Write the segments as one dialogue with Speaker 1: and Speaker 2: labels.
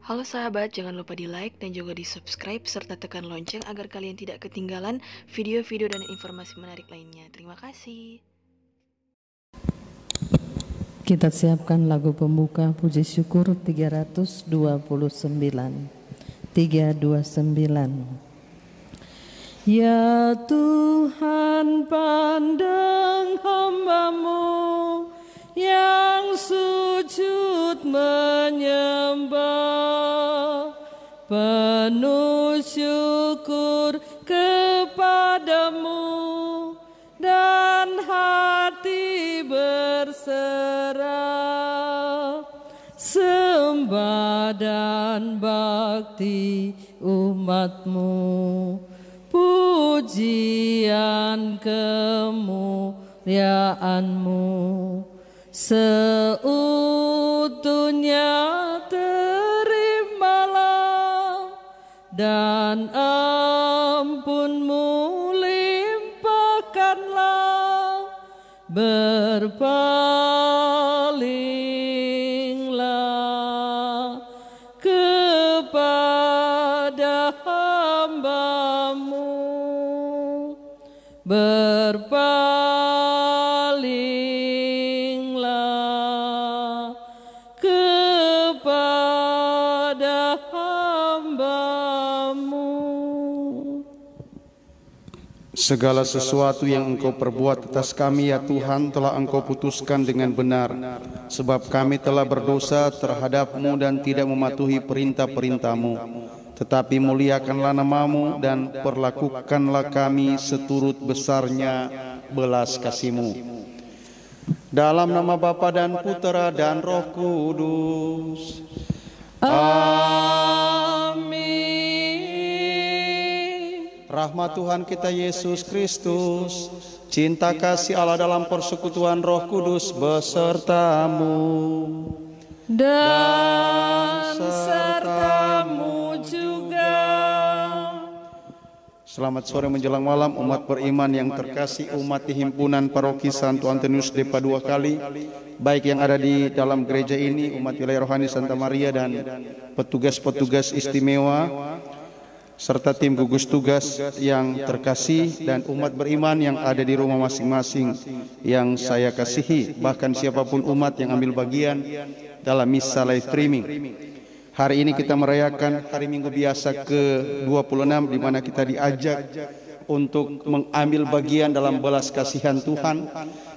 Speaker 1: Halo sahabat, jangan lupa di like dan juga di subscribe serta tekan lonceng agar kalian tidak ketinggalan video-video dan informasi menarik lainnya. Terima kasih.
Speaker 2: Kita siapkan lagu pembuka puji syukur 329. 329. Ya Tuhan, pandang hamba-Mu yang sujud menyembah, penuh syukur kepadamu dan hati berserah, sembah dan bakti umat-Mu, pujian kemuliaan-Mu seutuhnya terimalah, dan ampun-Mu limpahkanlah, berpalinglah kepada hamba-Mu, berpalinglah kepada hamba-Mu.
Speaker 3: Segala sesuatu yang Engkau perbuat atas kami, ya Tuhan, telah Engkau putuskan dengan benar, sebab kami telah berdosa terhadap-Mu dan tidak mematuhi perintah-perintah-Mu. Tetapi muliakanlah nama-Mu dan perlakukanlah kami seturut besarnya belas kasih-Mu. Dalam nama Bapa dan Putera dan Roh Kudus.
Speaker 2: Amin.
Speaker 3: Rahmat Tuhan kita Yesus Kristus, cinta kasih Allah dalam persekutuan Roh Kudus besertamu
Speaker 2: Dan serta-Mu juga.
Speaker 3: Selamat sore menjelang malam umat beriman yang terkasih, umat di himpunan paroki Santo Antonius de Padua Kali, baik yang ada di dalam gereja ini, umat wilayah rohani Santa Maria, dan petugas-petugas istimewa serta tim gugus tugas yang terkasih, dan umat beriman yang ada di rumah masing-masing yang saya kasihi, bahkan siapapun umat yang ambil bagian dalam misa live streaming. Hari ini kita merayakan hari Minggu biasa ke-26, di mana kita diajak untuk mengambil bagian dalam belas kasihan Tuhan,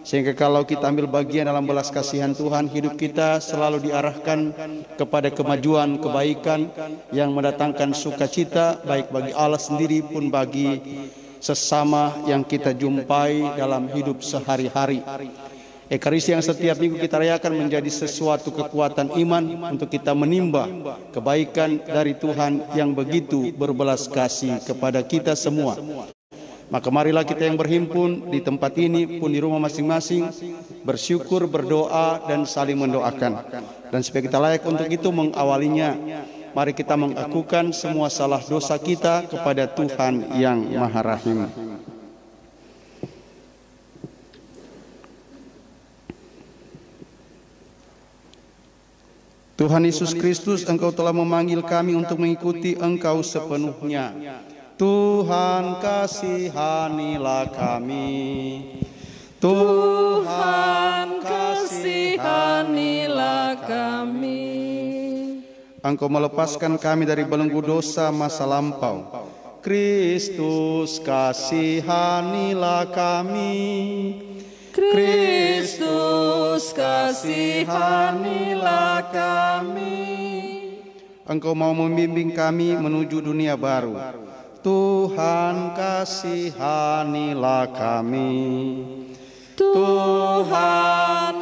Speaker 3: sehingga kalau kita ambil bagian dalam belas kasihan Tuhan, hidup kita selalu diarahkan kepada kemajuan, kebaikan yang mendatangkan sukacita, baik bagi Allah sendiri pun bagi sesama yang kita jumpai dalam hidup sehari-hari. Ekaristi yang setiap minggu kita rayakan menjadi sesuatu kekuatan iman untuk kita menimba kebaikan dari Tuhan yang begitu berbelas kasih kepada kita semua. Maka marilah kita yang berhimpun di tempat ini pun di rumah masing-masing bersyukur, berdoa, dan saling mendoakan. Dan supaya kita layak untuk itu mengawalinya, mari kita mengakukan semua salah dosa kita kepada Tuhan yang Maha Rahim. Tuhan Yesus Kristus, Engkau telah memanggil kami untuk mengikuti Engkau sepenuhnya. Tuhan, kasihanilah kami.
Speaker 2: Tuhan, kasihanilah kami.
Speaker 3: Engkau melepaskan kami dari belenggu dosa masa lampau. Kristus, kasihanilah kami.
Speaker 2: Kristus, kasihanilah kami.
Speaker 3: Engkau mau membimbing kami menuju dunia baru. Tuhan, kasihanilah kami.
Speaker 2: Tuhan,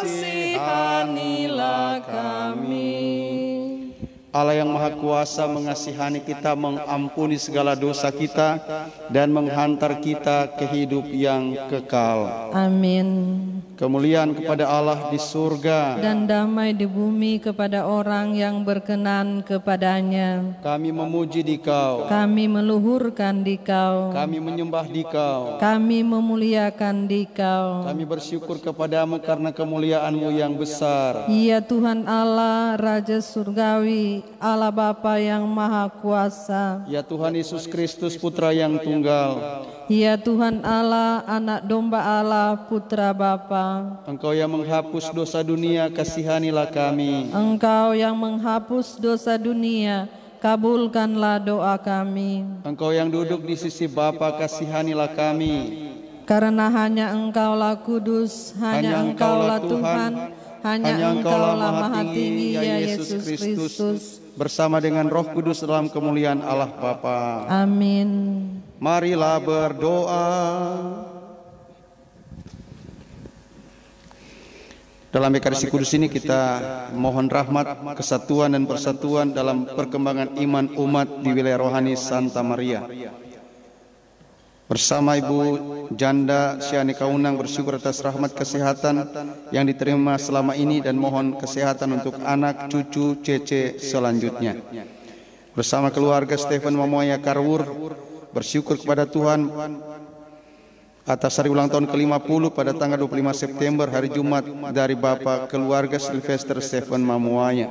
Speaker 2: kasihanilah kami.
Speaker 3: Allah yang Maha Kuasa mengasihani kita, mengampuni segala dosa kita, dan menghantar kita ke hidup yang kekal.
Speaker 2: Amin.
Speaker 3: kemuliaan kepada Allah di surga,
Speaker 2: dan damai di bumi kepada orang yang berkenan kepadanya.
Speaker 3: kami memuji Dikau,
Speaker 2: Kami meluhurkan Dikau,
Speaker 3: kami menyembah Dikau,
Speaker 2: kami memuliakan Dikau.
Speaker 3: kami bersyukur kepadamu karena kemuliaan-Mu yang besar.
Speaker 2: Ya Tuhan Allah, Raja Surgawi, Allah Bapa yang Maha Kuasa.
Speaker 3: Ya Tuhan Yesus Kristus, Putra yang tunggal.
Speaker 2: Ya Tuhan Allah, Anak Domba Allah, Putra Bapa.
Speaker 3: Engkau yang menghapus dosa dunia, kasihanilah kami.
Speaker 2: Engkau yang menghapus dosa dunia, kabulkanlah doa kami.
Speaker 3: Engkau yang duduk di sisi Bapa, kasihanilah kami.
Speaker 2: Karena hanya Engkaulah kudus, hanya Engkaulah Tuhan, hanya Engkaulah Maha Tinggi, ya Yesus Kristus,
Speaker 3: bersama dengan Roh Kudus dalam kemuliaan Allah Bapa.
Speaker 2: Amin.
Speaker 3: Marilah berdoa. Dalam Ekaristi Kudus ini kita mohon rahmat, kesatuan dan persatuan dalam perkembangan iman umat di wilayah rohani Santa Maria. Bersama Ibu Janda Syani Kaunang bersyukur atas rahmat kesehatan yang diterima selama ini dan mohon kesehatan untuk anak, cucu, cece selanjutnya. Bersama keluarga Stephen Mamoya Karwur bersyukur kepada Tuhan atas hari ulang tahun ke-50 pada tanggal 25 September hari Jumat dari Bapak keluarga Sylvester Stephen Mamuaya.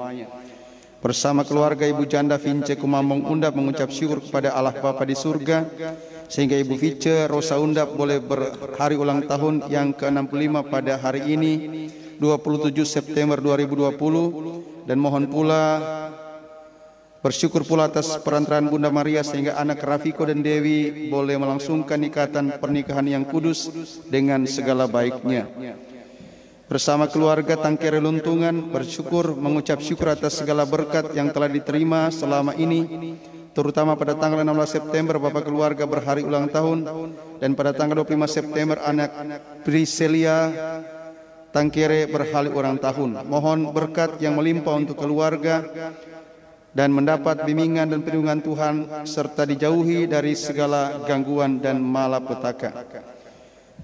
Speaker 3: Bersama keluarga Ibu Janda Vince Kumambong Undap mengucap syukur kepada Allah Bapa di surga sehingga Ibu Vince Rosa Undap boleh berhari ulang tahun yang ke-65 pada hari ini 27 September 2020, dan mohon pula bersyukur pula atas perantaraan Bunda Maria sehingga anak Rafiko dan Dewi boleh melangsungkan ikatan pernikahan yang kudus dengan segala baiknya. Bersama keluarga Tangkere Luntungan bersyukur mengucap syukur atas segala berkat yang telah diterima selama ini, terutama pada tanggal 16 September Bapak keluarga berhari ulang tahun, dan pada tanggal 25 September anak Priscelia Tangkere berhari ulang tahun. Mohon berkat yang melimpah untuk keluarga dan mendapat bimbingan dan perlindungan Tuhan serta dijauhi dari segala gangguan dan malapetaka.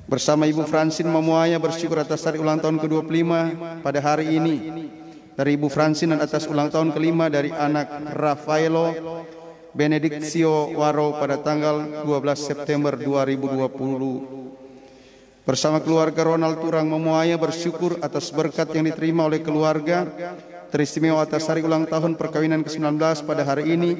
Speaker 3: Bersama Ibu Francine Mamuaya bersyukur atas hari ulang tahun ke-25 pada hari ini dari Ibu Francine dan atas ulang tahun ke-5 dari anak Rafaelo Benedictio Waro pada tanggal 12 September 2020. Bersama keluarga Ronald Turang Mamuaya bersyukur atas berkat yang diterima oleh keluarga, teristimewa atas hari ulang tahun perkawinan ke-19 pada hari ini,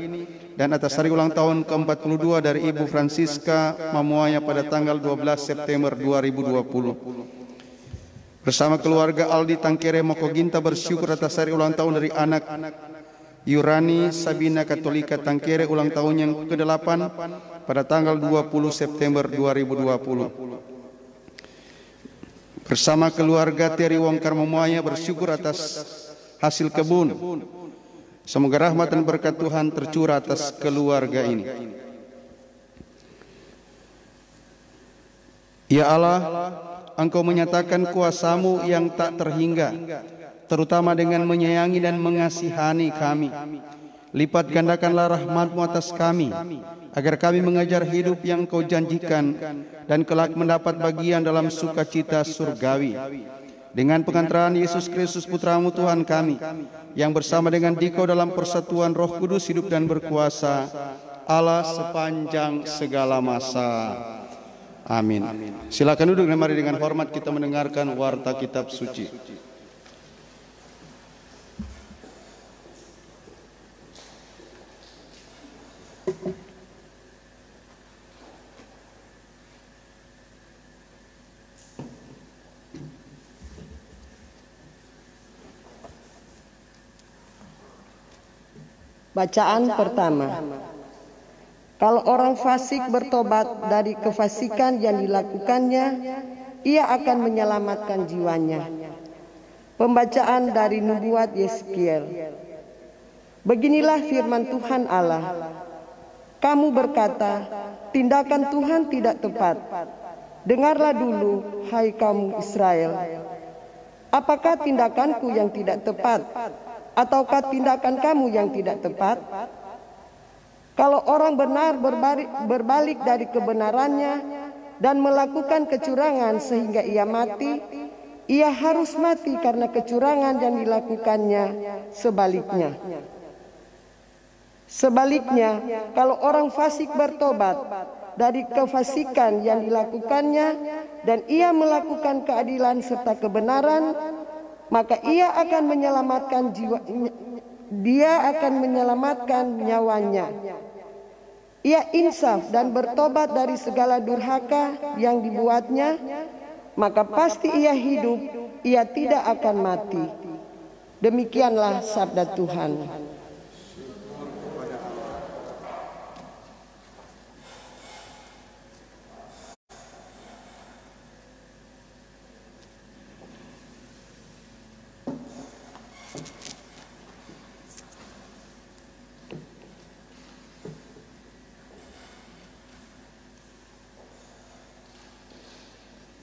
Speaker 3: dan atas hari ulang tahun ke-42 dari Ibu Francisca Mamuaya pada tanggal 12 September 2020. Bersama keluarga Aldi Tangkere Mokoginta bersyukur atas hari ulang tahun dari anak Yurani Sabina Katolika Tangkere ulang tahun yang ke-8 pada tanggal 20 September 2020. Bersama keluarga Teri Wongkar Mamuaya bersyukur atas hasil kebun. Semoga rahmat dan berkat Tuhan tercurah atas keluarga ini. Ya Allah, Engkau menyatakan kuasa-Mu yang tak terhingga, terutama dengan menyayangi dan mengasihani kami. Lipat gandakanlah rahmat-Mu atas kami, agar kami mengejar hidup yang Kau janjikan dan kelak mendapat bagian dalam sukacita surgawi. Dengan pengantaran Yesus Kristus Putra-Mu Tuhan kami, yang bersama dengan Dikau dalam persatuan Roh Kudus hidup dan berkuasa, Allah sepanjang segala masa. Amin. Silakan duduk dan mari dengan hormat kita mendengarkan warta kitab suci.
Speaker 4: Bacaan pertama. Kalau orang fasik bertobat dari kefasikan yang dilakukannya, ia akan menyelamatkan jiwanya. Pembacaan dari Nubuat Yeskiel. Beginilah firman Tuhan Allah. Kamu berkata, tindakan Tuhan tidak tepat. Dengarlah dulu, hai kaum Israel. Apakah tindakanku yang tidak tepat? Ataukah tindakan kamu yang tidak tepat? Kalau orang benar berbalik dari kebenarannya dan melakukan kecurangan sehingga ia mati, ia harus mati karena kecurangan yang dilakukannya. Sebaliknya, kalau orang fasik bertobat dari kefasikan yang dilakukannya dan ia melakukan keadilan serta kebenaran, maka ia akan menyelamatkan nyawanya. Ia insaf dan bertobat dari segala durhaka yang dibuatnya, maka pasti ia hidup, ia tidak akan mati. Demikianlah sabda Tuhan.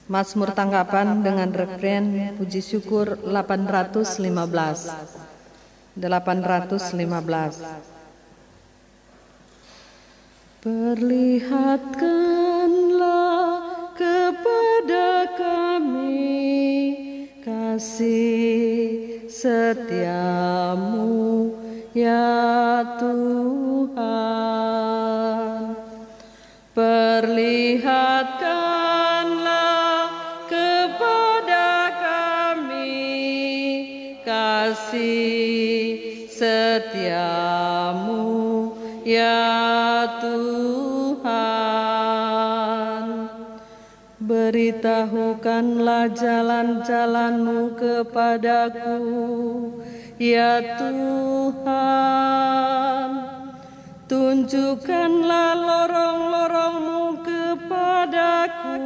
Speaker 2: Mazmur tanggapan dengan refren puji syukur 815. Perlihatkanlah kepada kami kasih setiamu ya Tuhan. Perlihatkanlah kepada kami kasih setiamu ya Tuhan. Beritahukanlah jalan-jalan-Mu kepadaku ya Tuhan. Tunjukkanlah lorong-lorong-Mu kepadaku.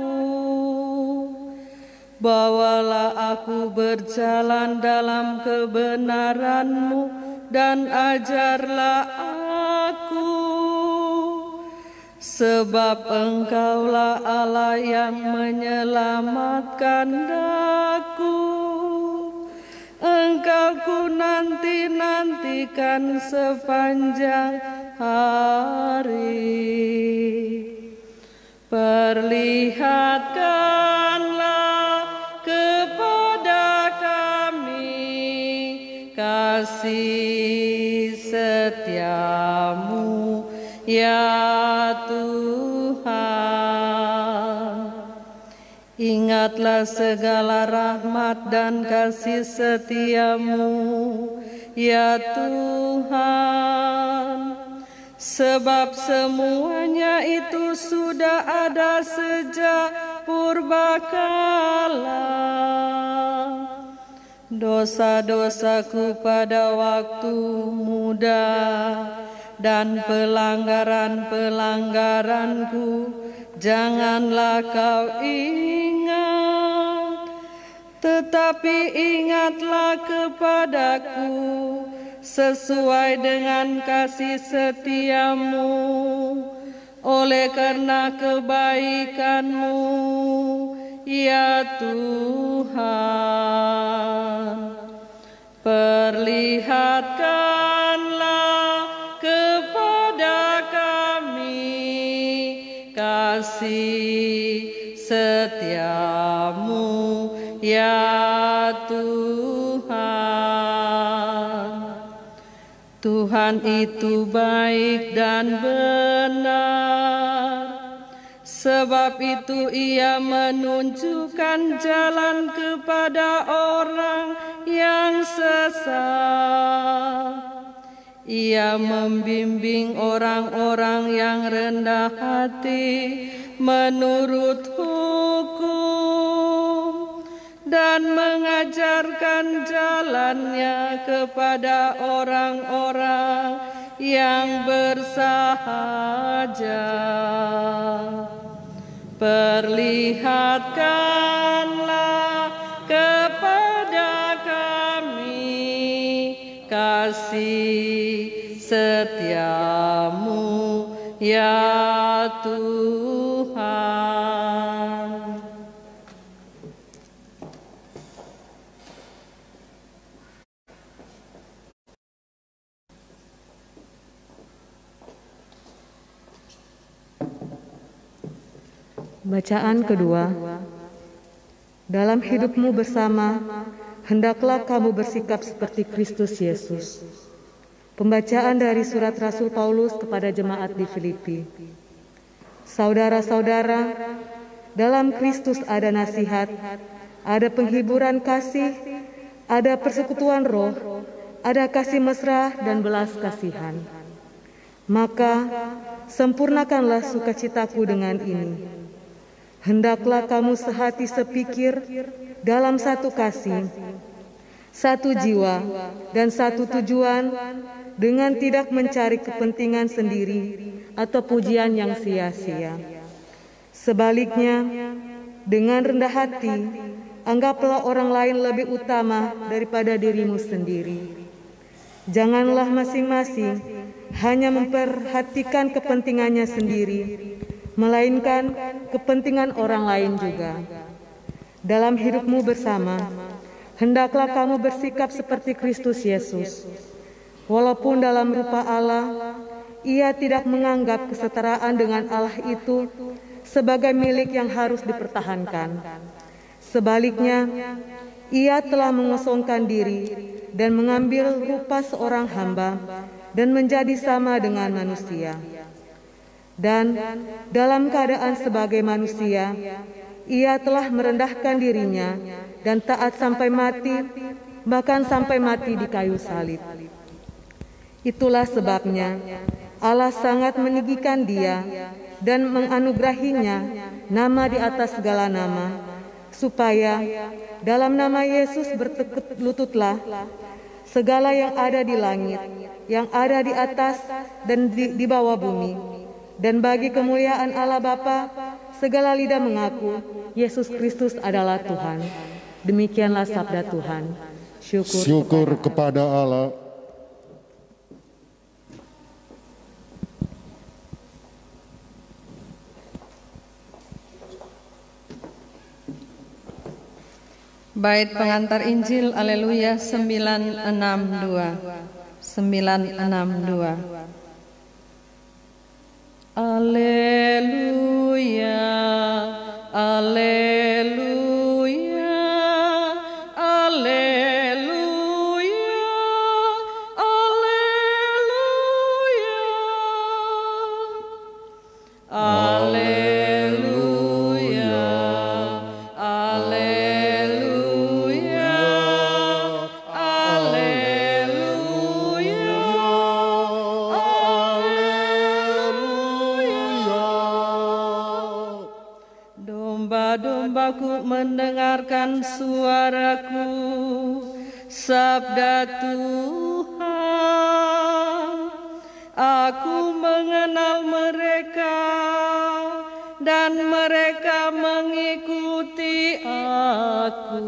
Speaker 2: Bawalah aku berjalan dalam kebenaran-Mu dan ajarlah aku. Sebab Engkaulah Allah yang menyelamatkan aku. Engkau ku nanti-nantikan sepanjang hari. Perlihatkanlah kepada kami kasih setiamu ya Tuhan. Ingatlah segala rahmat dan kasih setiamu ya Tuhan. Sebab semuanya itu sudah ada sejak purbakala. Dosa-dosaku pada waktu muda dan pelanggaran-pelanggaranku janganlah kau ingat. Tetapi ingatlah kepadaku sesuai dengan kasih setiamu, oleh karena kebaikan-Mu ya Tuhan. Perlihatkanlah kepada kami kasih setiamu ya Tuhan. Tuhan itu baik dan benar, sebab itu Ia menunjukkan jalan kepada orang yang sesat. Ia membimbing orang-orang yang rendah hati menurut hukum dan mengajarkan jalannya kepada orang-orang yang bersahaja. Perlihatkanlah kepada kami kasih setiamu ya Tuhan.
Speaker 5: Bacaan kedua
Speaker 2: Dalam hidupmu bersama, hendaklah kamu bersikap seperti Kristus Yesus. Pembacaan dari surat Rasul Paulus kepada jemaat di Filipi. Saudara-saudara, dalam Kristus ada nasihat, ada penghiburan kasih, ada persekutuan roh, ada kasih mesra dan belas kasihan. Maka sempurnakanlah sukacitaku dengan ini. Hendaklah kamu sehati sepikir dalam satu kasih, satu jiwa, dan satu tujuan, dengan tidak mencari kepentingan sendiri atau pujian yang sia-sia. Sebaliknya, dengan rendah hati, anggaplah orang lain lebih utama daripada dirimu sendiri. Janganlah masing-masing hanya memperhatikan kepentingannya sendiri, melainkan kepentingan orang lain juga. Dalam hidupmu bersama, hendaklah kamu bersikap seperti Kristus Yesus. Walaupun dalam rupa Allah, Ia tidak menganggap kesetaraan dengan Allah itu sebagai milik yang harus dipertahankan. Sebaliknya, Ia telah mengosongkan diri dan mengambil rupa seorang hamba dan menjadi sama dengan manusia. Dan dalam keadaan sebagai manusia, Ia telah merendahkan dirinya dan taat sampai mati, bahkan sampai mati di kayu salib. Itulah sebabnya Allah sangat meninggikan Dia dan menganugerahinya nama di atas segala nama, supaya dalam nama Yesus bertekuk lututlah segala yang ada di langit, yang ada di atas dan di bawah bumi. Dan bagi kemuliaan Allah Bapa, segala lidah mengaku Yesus Kristus adalah Tuhan. Demikianlah sabda Tuhan.
Speaker 5: Syukur kepada Allah.
Speaker 2: Bait pengantar Injil, Haleluya 962. 962. Haleluya, haleluya, haleluya, haleluya, haleluya, haleluya, domba-dombaku mendengarkan suaraku, sabda Tuhan. Aku mengenal mereka dan mereka mengikuti aku.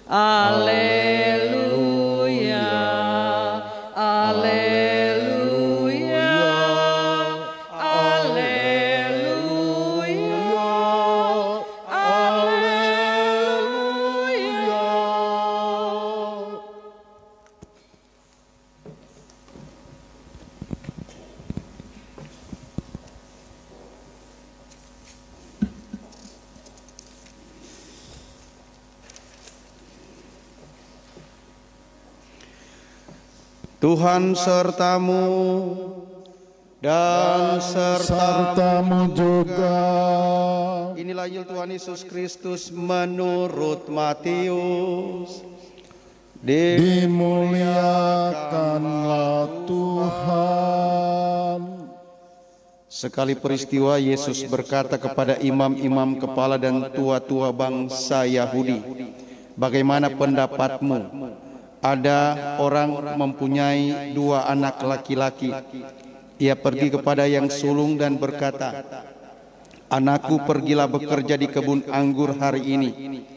Speaker 2: Haleluya, haleluya, haleluya, haleluya.
Speaker 3: Tuhan sertamu dan sertamu
Speaker 5: juga.
Speaker 3: Inilah Injil Tuhan Yesus Kristus menurut Matius.
Speaker 5: Dimuliakanlah Tuhan.
Speaker 3: Sekali peristiwa Yesus berkata kepada imam-imam kepala dan tua-tua bangsa Yahudi, "Bagaimana pendapatmu? Ada orang mempunyai 2 anak laki-laki. Ia pergi kepada yang sulung dan berkata, 'Anakku, pergilah bekerja di kebun anggur hari ini.'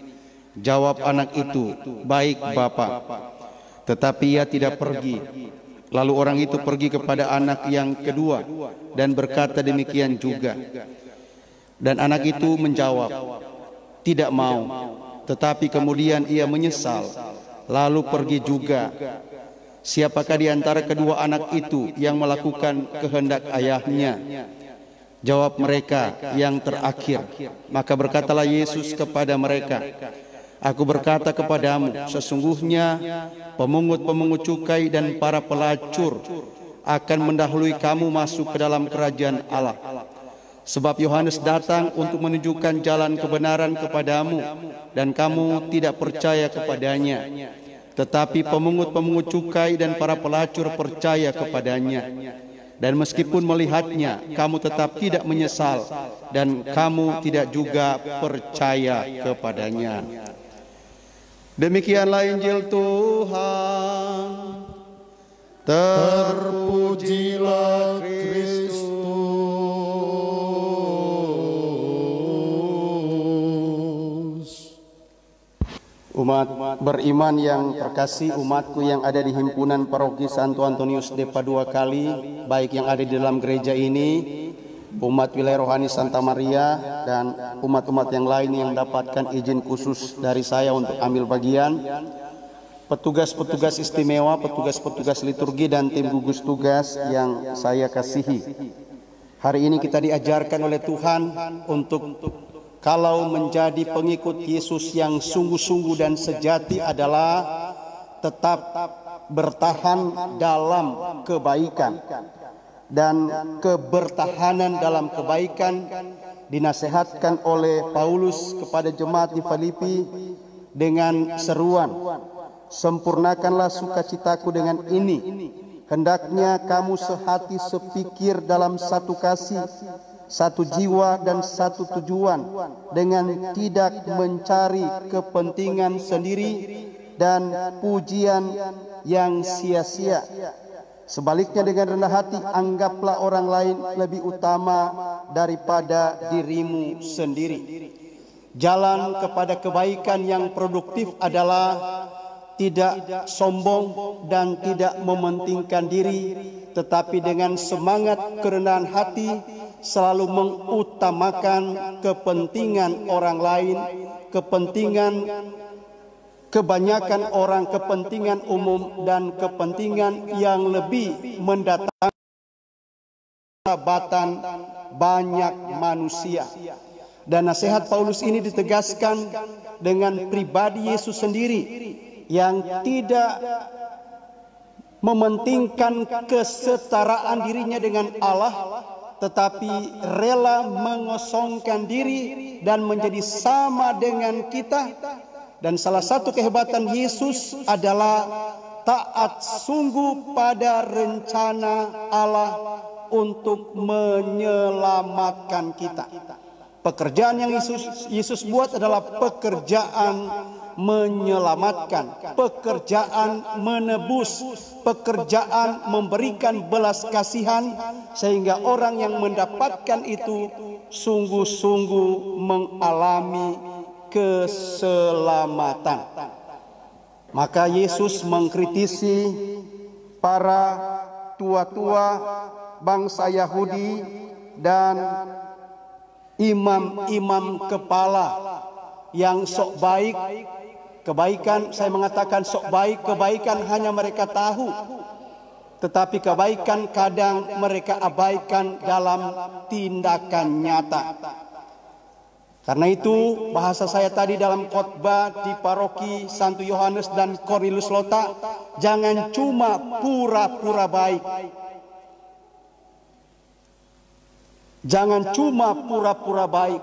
Speaker 3: Jawab anak itu, 'Baik, Bapa.' Tetapi ia tidak pergi. Lalu orang itu pergi kepada anak yang kedua dan berkata demikian juga. Dan anak itu menjawab, 'Tidak mau.' Tetapi kemudian ia menyesal, lalu pergi juga. Siapakah di antara kedua anak itu yang melakukan kehendak ayahnya?" Jawab mereka, yang terakhir. Maka berkatalah Yesus kepada mereka, Aku berkata kepadamu, sesungguhnya pemungut-pemungut cukai dan para pelacur akan mendahului kamu masuk ke dalam kerajaan Allah. Sebab Yohanes datang untuk menunjukkan jalan kebenaran kepadamu, dan kamu tidak percaya kepadanya. Tetapi pemungut-pemungut cukai dan para pelacur percaya kepadanya. Dan meskipun melihatnya, kamu tetap tidak menyesal, dan kamu tidak juga percaya kepadanya. Demikianlah Injil Tuhan.
Speaker 5: Terpujilah Kristus.
Speaker 3: Umat beriman yang terkasih, umatku yang ada di himpunan paroki Santo Antonius de Padua Kali, baik yang ada di dalam gereja ini, umat wilayah rohani Santa Maria, dan umat-umat yang lain yang mendapatkan izin khusus dari saya untuk ambil bagian, petugas-petugas istimewa, petugas-petugas liturgi, dan tim gugus tugas yang saya kasihi. Hari ini kita diajarkan oleh Tuhan untuk kalau menjadi pengikut Yesus yang sungguh-sungguh dan sejati adalah tetap bertahan dalam kebaikan. Dan kebertahanan dalam kebaikan dinasihatkan oleh Paulus kepada jemaat di Filipi dengan seruan, sempurnakanlah sukacitaku dengan ini, hendaknya kamu sehati sepikir dalam satu kasih, satu jiwa dan satu tujuan, dengan tidak mencari kepentingan sendiri dan pujian yang sia-sia. Sebaliknya dengan rendah hati anggaplah orang lain lebih utama daripada dirimu sendiri. Jalan kepada kebaikan yang produktif adalah tidak sombong dan tidak mementingkan diri, tetapi dengan semangat kerendahan hati selalu mengutamakan kepentingan orang lain, kepentingan kebanyakan orang, kepentingan umum, dan kepentingan yang lebih mendatangkan persahabatan banyak manusia. Dan nasihat Paulus ini ditegaskan dengan pribadi Yesus sendiri yang tidak mementingkan kesetaraan dirinya dengan Allah, tetapi rela mengosongkan diri dan menjadi sama dengan kita. Dan salah satu kehebatan Yesus adalah taat sungguh pada rencana Allah untuk menyelamatkan kita. Pekerjaan yang Yesus buat adalah pekerjaan menyelamatkan, pekerjaan menebus, pekerjaan memberikan belas kasihan, sehingga orang yang mendapatkan itu sungguh-sungguh mengalami keselamatan. Maka Yesus mengkritisi para tua-tua bangsa Yahudi dan imam-imam kepala yang sok baik. Kebaikan, saya mengatakan sok baik, kebaikan hanya mereka tahu, tetapi kebaikan kadang mereka abaikan dalam tindakan nyata. Karena itu bahasa saya tadi dalam khotbah di paroki Santo Yohanes dan Cornelius Lota, jangan cuma pura-pura baik. Jangan cuma pura-pura baik.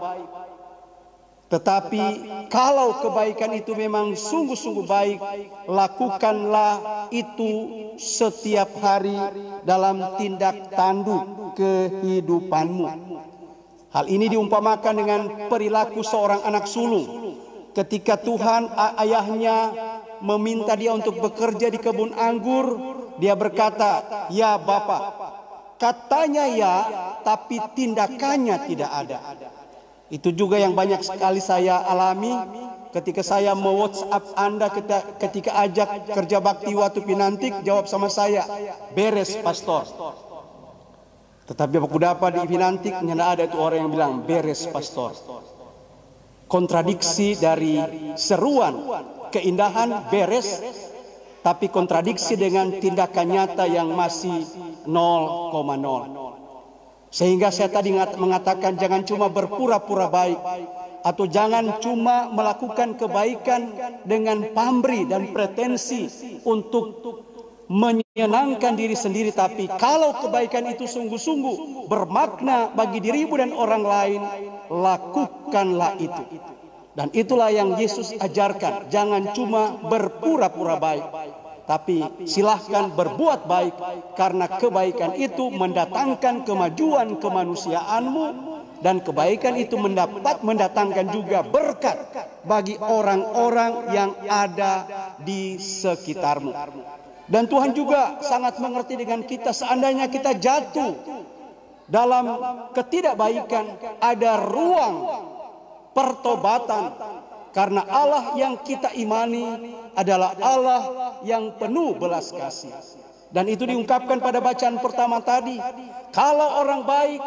Speaker 3: Tetapi kalau kebaikan itu memang sungguh-sungguh baik, lakukanlah itu setiap hari dalam tindak tanduk kehidupanmu. Hal ini diumpamakan dengan perilaku seorang anak sulung. Ketika Tuhan ayahnya meminta dia untuk bekerja di kebun anggur, dia berkata, "Ya Bapa." Katanya ya, tapi tindakannya tidak ada. Itu juga yang banyak sekali saya alami ketika saya me-WhatsApp Anda ketika ajak kerja bakti waktu Pinantik, jawab sama saya, "Beres pastor." Tetapi aku dapat di Pinantik tidak ada itu orang yang bilang beres pastor. Kontradiksi dari seruan keindahan beres, tapi kontradiksi dengan tindakan nyata yang masih 0,0.
Speaker 6: Sehingga saya tadi mengatakan jangan cuma berpura-pura baik, atau jangan cuma melakukan kebaikan dengan pamrih dan pretensi untuk menyenangkan diri sendiri. Tapi kalau kebaikan itu sungguh-sungguh bermakna bagi dirimu dan orang lain, lakukanlah itu. Dan itulah yang Yesus ajarkan. Jangan cuma berpura-pura baik, tapi silahkan berbuat baik, karena kebaikan itu mendatangkan kemajuan kemanusiaanmu, dan kebaikan itu mendatangkan juga berkat bagi orang-orang yang ada di sekitarmu. Dan Tuhan juga sangat mengerti dengan kita. Seandainya kita jatuh dalam ketidakbaikan, ada ruang pertobatan, karena Allah yang kita imani adalah Allah yang penuh belas kasih. Dan itu diungkapkan pada bacaan pertama tadi. Kalau orang baik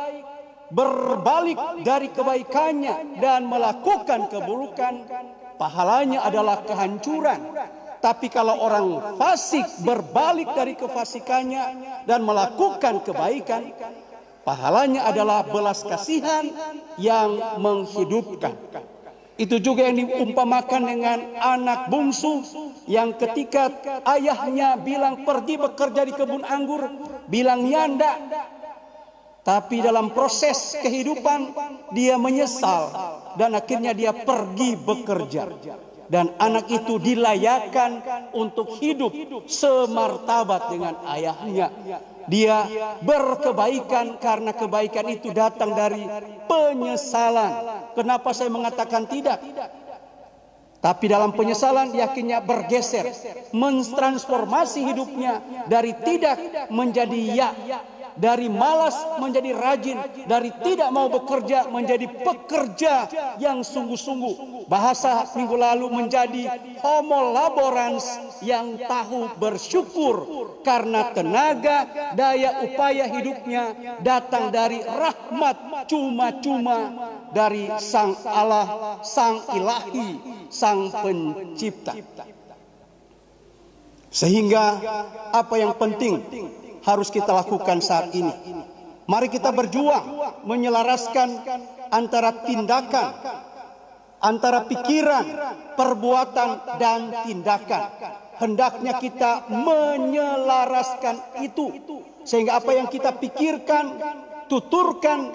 Speaker 6: berbalik dari kebaikannya dan melakukan keburukan, pahalanya adalah kehancuran. Tapi kalau orang fasik berbalik dari kefasikannya dan melakukan kebaikan, pahalanya adalah belas kasihan yang menghidupkan. Itu juga yang diumpamakan dengan anak bungsu yang ketika ayahnya bilang pergi bekerja di kebun anggur, bilang nyanda. Tapi dalam proses kehidupan dia menyesal dan akhirnya dia pergi bekerja. Dan anak itu dilayakkan untuk hidup semartabat dengan ayahnya. Dia berkebaikan karena kebaikan itu datang dari penyesalan. Kenapa saya mengatakan tidak? Tapi dalam penyesalan dia akhirnya bergeser, mentransformasi hidupnya dari tidak menjadi ya, dari malas menjadi rajin, dari tidak mau bekerja menjadi pekerja yang sungguh-sungguh. Bahasa minggu lalu menjadi homo laborans yang tahu bersyukur, karena tenaga daya upaya hidupnya datang dari rahmat cuma-cuma dari Sang Allah, Sang Ilahi, Sang Pencipta. Sehingga apa yang penting harus kita lakukan saat ini? Mari kita berjuang menyelaraskan antara tindakan, antara pikiran, perbuatan, dan tindakan. Hendaknya kita menyelaraskan itu, sehingga apa yang kita pikirkan, tuturkan,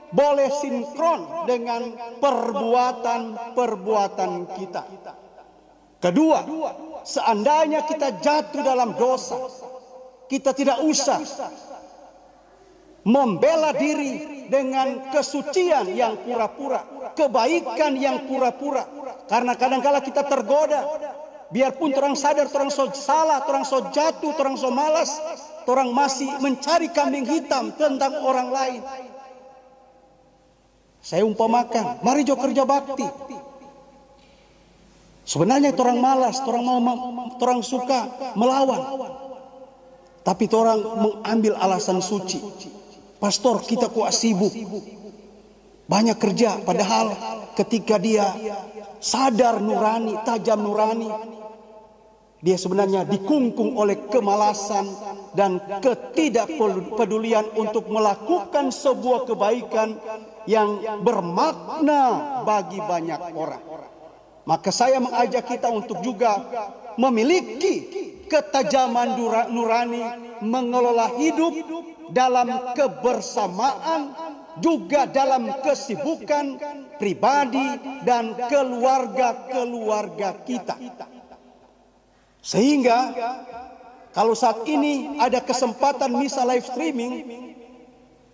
Speaker 6: boleh sinkron dengan perbuatan-perbuatan kita. Kedua, seandainya kita jatuh dalam dosa, kita tidak usah membela diri dengan kesucian yang pura-pura, kebaikan yang pura-pura. Karena kadang-kala kita tergoda. Biarpun orang sadar, orang so salah, orang so jatuh, orang so malas, orang masih mencari kambing hitam tentang orang lain. Saya umpamakan, mari jo kerja bakti. Sebenarnya orang malas, orang suka melawan. Tapi orang mengambil alasan suci. Pastor, kita kok sibuk, banyak kerja. Padahal ketika dia sadar nurani, tajam nurani, dia sebenarnya dikungkung oleh kemalasan dan ketidakpedulian untuk melakukan sebuah kebaikan yang bermakna bagi banyak orang. Maka saya mengajak kita untuk juga memiliki ketajaman nurani, mengelola hidup dalam kebersamaan, juga dalam kesibukan pribadi dan keluarga-keluarga kita. Sehingga kalau saat ini ada kesempatan misa live streaming,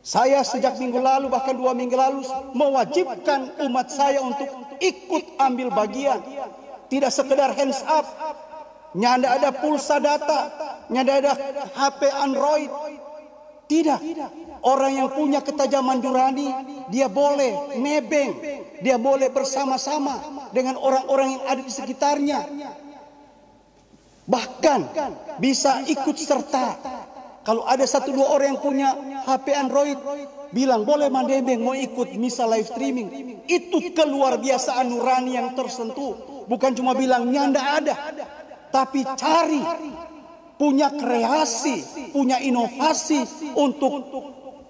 Speaker 6: saya sejak minggu lalu, bahkan 2 minggu lalu, mewajibkan umat saya untuk ikut ambil bagian. Tidak sekedar hands up, nyanda ada pulsa data, nyanda ada HP Android. Tidak. Orang yang punya ketajaman nurani, dia boleh nebeng, dia boleh bersama-sama dengan orang-orang yang ada di sekitarnya. Bahkan bisa ikut serta. Kalau ada 1-2 orang yang punya HP Android, bilang boleh mandebeng mau ikut misa live streaming. Itu keluar biasaan nurani yang tersentuh. Bukan cuma bilang nyanda ada, tapi cari, punya kreasi, punya inovasi untuk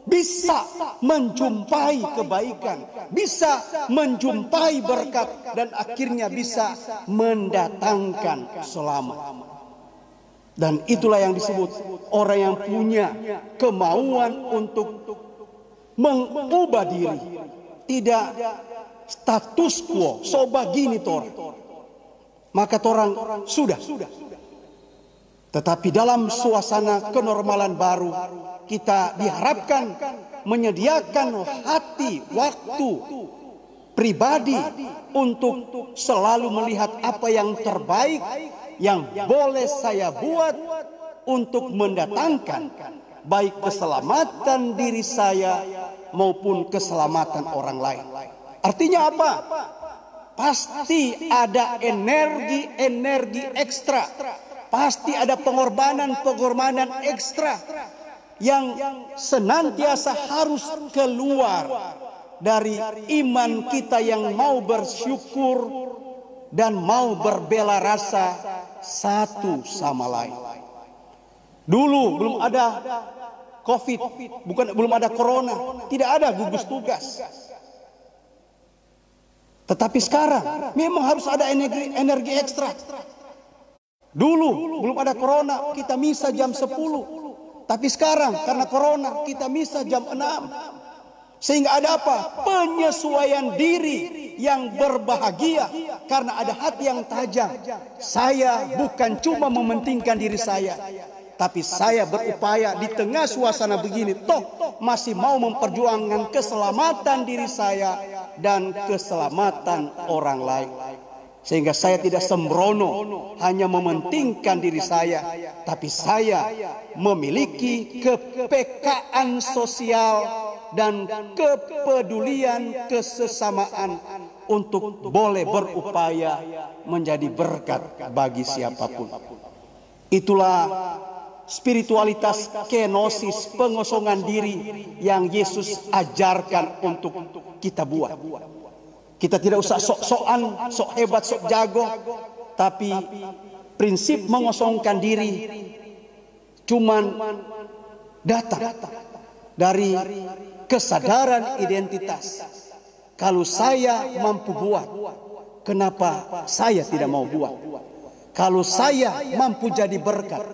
Speaker 6: bisa menjumpai kebaikan, bisa menjumpai berkat, dan akhirnya bisa mendatangkan selamat. Dan itulah yang disebut orang yang punya kemauan untuk mengubah diri. Tidak status quo, so begini tor. Maka torang sudah. Tetapi dalam suasana kenormalan baru, kita diharapkan menyediakan hati, waktu pribadi untuk selalu melihat apa yang terbaik yang boleh saya buat untuk mendatangkan baik keselamatan diri saya maupun keselamatan orang lain. Artinya apa? Pasti ada energi ekstra. Pasti ada pengorbanan ekstra yang senantiasa harus keluar dari iman kita yang mau bersyukur dan mau berbela rasa satu sama lain. Dulu belum ada COVID, belum ada corona, tidak ada gugus tugas. Tetapi sekarang memang harus ada energi ekstra. Dulu belum ada corona, kita misa jam 10. Tapi sekarang karena corona kita misa jam 6. Sehingga ada apa? Penyesuaian diri yang berbahagia karena ada hati yang tajam. Saya bukan cuma mementingkan diri saya, tapi saya berupaya di tengah suasana begini toh masih mau memperjuangkan keselamatan diri saya dan keselamatan orang lain. Sehingga saya tidak sembrono hanya mementingkan diri saya, tapi saya memiliki kepekaan sosial dan kepedulian kesesamaan untuk boleh berupaya menjadi berkat bagi siapapun. Itulah spiritualitas kenosis, pengosongan diri yang Yesus ajarkan untuk kita buat. Kita tidak usah sok-sokan, sok hebat, sok jago, tapi prinsip mengosongkan diri cuman datang dari kesadaran identitas. Kalau saya mampu buat, kenapa saya tidak mau buat? Kalau saya mampu jadi berkat,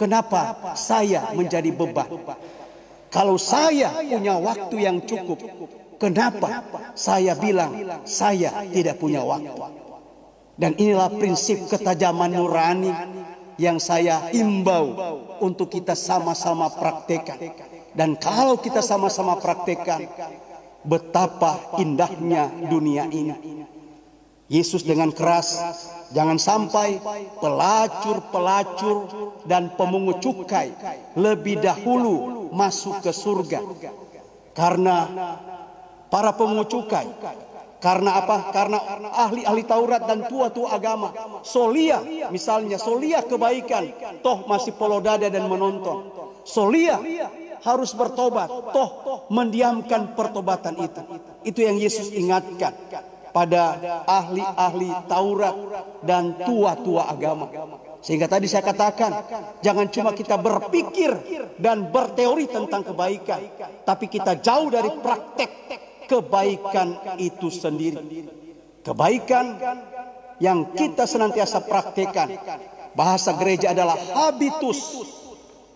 Speaker 6: kenapa saya menjadi beban? Kalau saya punya waktu yang cukup, kenapa saya bilang saya tidak punya waktu? Dan inilah prinsip ketajaman nurani yang saya himbau untuk kita sama-sama praktekkan. Dan kalau kita sama-sama praktekkan, betapa indahnya dunia ini. Yesus dengan keras, jangan sampai pelacur-pelacur dan pemungut cukai lebih dahulu masuk ke surga. Karena para pemungut cukai, karena apa? Karena ahli-ahli Taurat dan tua-tua agama, solia misalnya, solia kebaikan, toh masih polodada dan menonton. Solia harus bertobat, toh mendiamkan pertobatan itu. Itu yang Yesus ingatkan pada ahli-ahli Taurat dan tua-tua agama. Sehingga tadi saya katakan, jangan cuma kita berpikir dan berteori tentang kebaikan, tapi kita jauh dari praktek kebaikan itu sendiri. Kebaikan yang kita senantiasa praktekkan. Bahasa gereja adalah habitus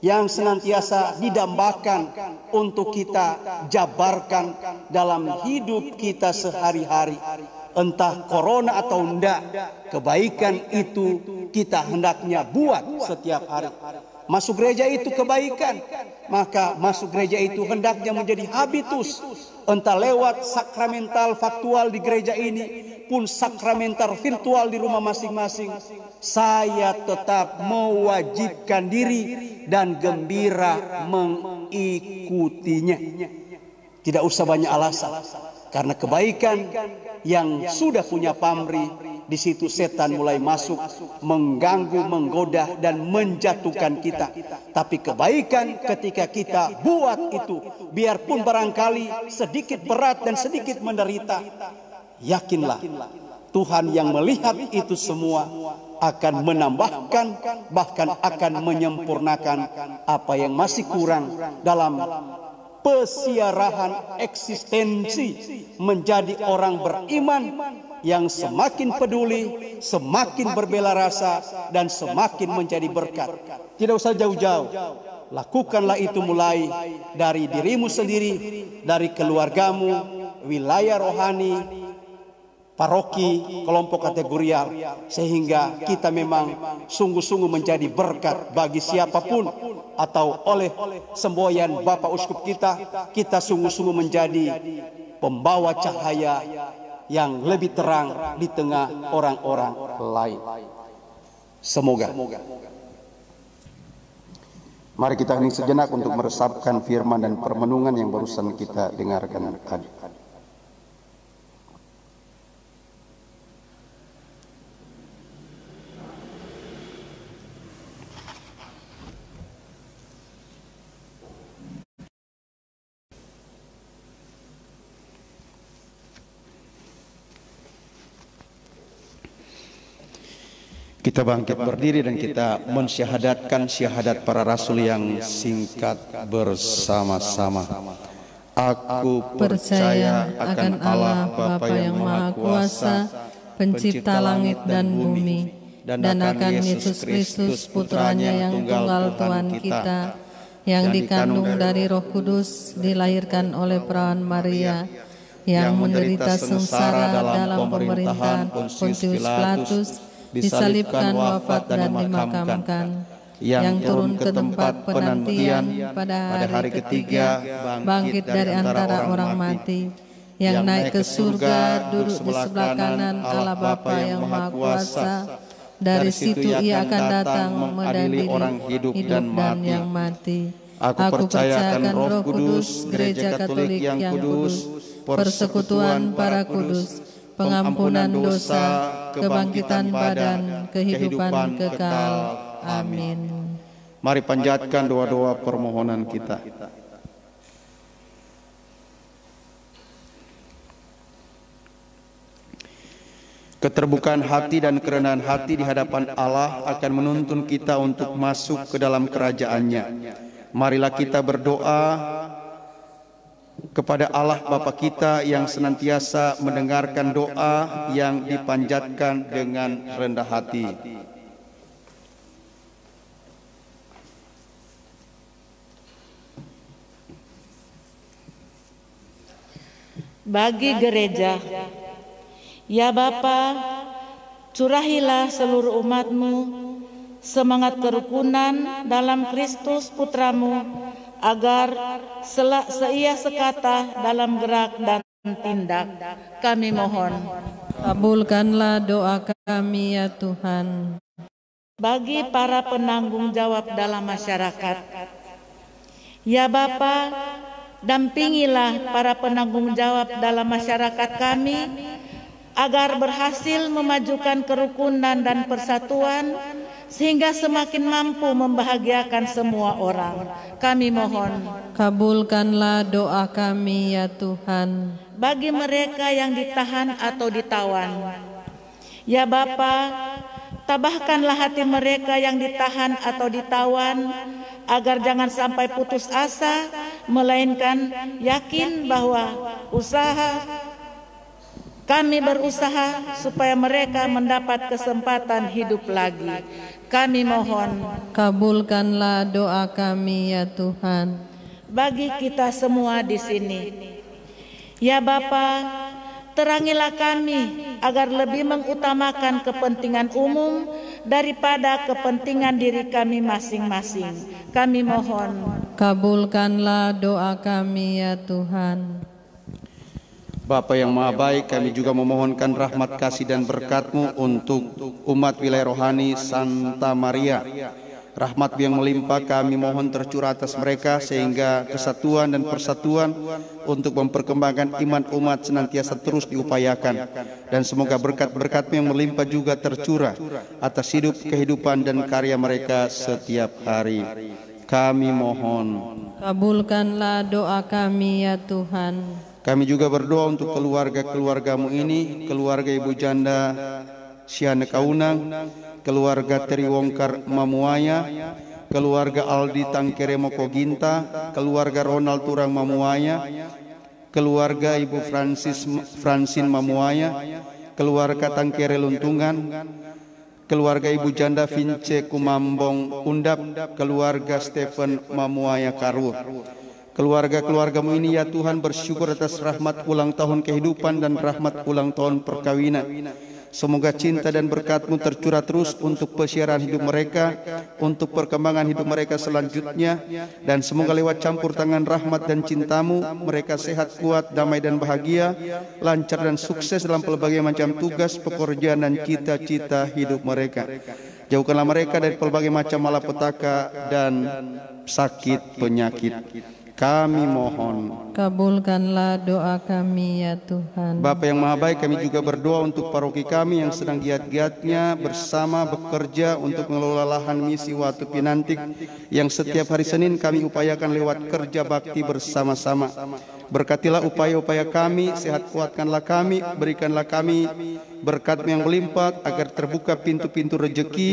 Speaker 6: yang senantiasa didambakan untuk kita jabarkan dalam hidup kita sehari-hari. Entah corona atau enggak, kebaikan itu kita hendaknya buat setiap hari. Masuk gereja itu kebaikan, maka masuk gereja itu hendaknya menjadi habitus. Entah lewat sakramental faktual di gereja ini pun sakramental virtual di rumah masing-masing, saya tetap mewajibkan diri dan gembira mengikutinya. Tidak usah banyak alasan, karena kebaikan yang sudah punya pamrih, di situ setan mulai masuk, mengganggu, menggoda dan menjatuhkan kita. Tapi kebaikan ketika kita buat itu, biarpun barangkali sedikit berat dan sedikit menderita, yakinlah Tuhan yang melihat itu semua akan menambahkan, bahkan akan menyempurnakan apa yang masih kurang dalam pesiarahan eksistensi menjadi orang beriman yang semakin peduli, semakin berbela rasa, dan semakin menjadi berkat. Tidak usah jauh-jauh, lakukanlah itu mulai dari dirimu sendiri, dari keluargamu, wilayah rohani, paroki, kelompok kategorial, sehingga kita memang sungguh-sungguh menjadi berkat bagi siapapun, atau oleh semboyan Bapak Uskup kita sungguh-sungguh menjadi pembawa cahaya yang lebih terang di tengah orang-orang lain. Semoga. Mari kita hening sejenak untuk meresapkan firman dan permenungan yang barusan kita dengarkan tadi. Kita bangkit berdiri dan kita mensyahadatkan syahadat para rasul yang singkat bersama-sama. Aku percaya akan Allah Bapa yang Maha Kuasa, pencipta langit dan bumi, dan akan Yesus Kristus putranya yang tunggal Tuhan kita, yang dikandung dari Roh Kudus, dilahirkan oleh perawan Maria, yang menderita sengsara dalam pemerintahan Pontius Pilatus, disalibkan, wafat dan dimakamkan, yang turun ke tempat penantian pada hari ketiga, bangkit dari antara orang mati, yang naik ke surga, duduk di sebelah kanan Allah Bapa yang Maha Kuasa. Dari situ ia akan datang mengadili orang hidup dan yang mati. Aku percaya akan Roh Kudus, Gereja Katolik yang kudus, persekutuan para kudus, pengampunan dosa, kebangkitan badan, kehidupan kekal. Amin.
Speaker 3: Mari panjatkan doa-doa permohonan kita. Keterbukaan hati dan kerendahan hati di hadapan Allah akan menuntun kita untuk masuk ke dalam kerajaan-Nya. Marilah kita berdoa kepada Allah Bapa kita yang senantiasa mendengarkan doa yang dipanjatkan dengan rendah hati.
Speaker 7: Bagi gereja, ya Bapa, curahilah seluruh umat-Mu semangat kerukunan dalam Kristus Putramu, agar seia sekata dalam gerak dan tindak. Kami mohon.
Speaker 8: Kabulkanlah doa kami ya Tuhan.
Speaker 7: Bagi para penanggung jawab dalam masyarakat, ya Bapa, dampingilah para penanggung jawab dalam masyarakat kami, agar berhasil memajukan kerukunan dan persatuan, sehingga semakin mampu membahagiakan semua orang. Kami mohon.
Speaker 8: Kabulkanlah doa kami ya Tuhan.
Speaker 7: Bagi mereka yang ditahan atau ditawan, ya Bapa, tabahkanlah hati mereka yang ditahan atau ditawan, agar jangan sampai putus asa, melainkan yakin bahwa kami berusaha supaya mereka mendapat kesempatan hidup lagi. Kami mohon.
Speaker 8: Kabulkanlah doa kami ya Tuhan.
Speaker 7: Bagi kita semua di sini, ya Bapa, terangilah kami agar lebih mengutamakan kepentingan umum daripada kepentingan diri kami masing-masing. Kami mohon.
Speaker 8: Kabulkanlah doa kami ya Tuhan.
Speaker 3: Bapa yang Maha Baik, kami juga memohonkan rahmat kasih dan berkat-Mu untuk umat wilayah rohani Santa Maria. Rahmat yang melimpah kami mohon tercurah atas mereka, sehingga kesatuan dan persatuan untuk memperkembangkan iman umat senantiasa terus diupayakan. Dan semoga berkat-berkat-Mu yang melimpah juga tercurah atas hidup, kehidupan dan karya mereka setiap hari. Kami mohon.
Speaker 8: Kabulkanlah doa kami ya Tuhan.
Speaker 3: Kami juga berdoa untuk keluarga-keluarga-Mu ini, keluarga Ibu Janda Siana Kaunang, keluarga Teriwongkar Mamuaya, keluarga Aldi Tangkeremo Koginta, keluarga Ronald Turang Mamuaya, keluarga Ibu Francine Mamuaya, keluarga Tangkere Luntungan, keluarga Ibu Janda Vince Kumambong Undap, keluarga Stephen Mamuaya Karur. Keluarga-keluargamu ini ya Tuhan, bersyukur atas rahmat ulang tahun kehidupan dan rahmat ulang tahun perkawinan. Semoga cinta dan berkat-Mu tercurah terus untuk persiaran hidup mereka, untuk perkembangan hidup mereka selanjutnya, dan semoga lewat campur tangan rahmat dan cinta-Mu, mereka sehat, kuat, damai dan bahagia, lancar dan sukses dalam pelbagai macam tugas, pekerjaan dan cita-cita hidup mereka. Jauhkanlah mereka dari pelbagai macam malapetaka dan sakit penyakit. Kami mohon,
Speaker 8: kabulkanlah doa kami ya Tuhan.
Speaker 3: Bapa yang Maha Baik, kami juga berdoa untuk paroki kami yang sedang giat-giatnya bersama bekerja untuk mengelola lahan misi Watu Pinantik yang setiap hari Senin kami upayakan lewat kerja bakti bersama-sama. Berkatilah upaya-upaya kami, sehat kuatkanlah kami, berikanlah kami berkat yang melimpah agar terbuka pintu-pintu rejeki,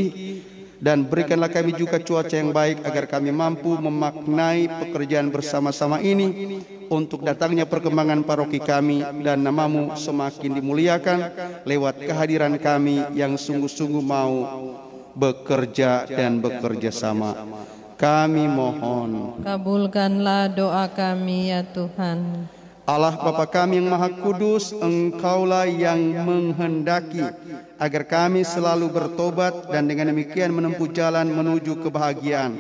Speaker 3: dan berikanlah kami juga cuaca yang baik agar kami mampu memaknai pekerjaan bersama-sama ini untuk datangnya perkembangan paroki kami dan nama-Mu semakin dimuliakan lewat kehadiran kami yang sungguh-sungguh mau bekerja dan bekerja sama. Kami mohon,
Speaker 8: kabulkanlah doa kami ya Tuhan.
Speaker 3: Allah Bapa kami yang Maha Kudus, Engkaulah yang menghendaki agar kami selalu bertobat dan dengan demikian menempuh jalan menuju kebahagiaan.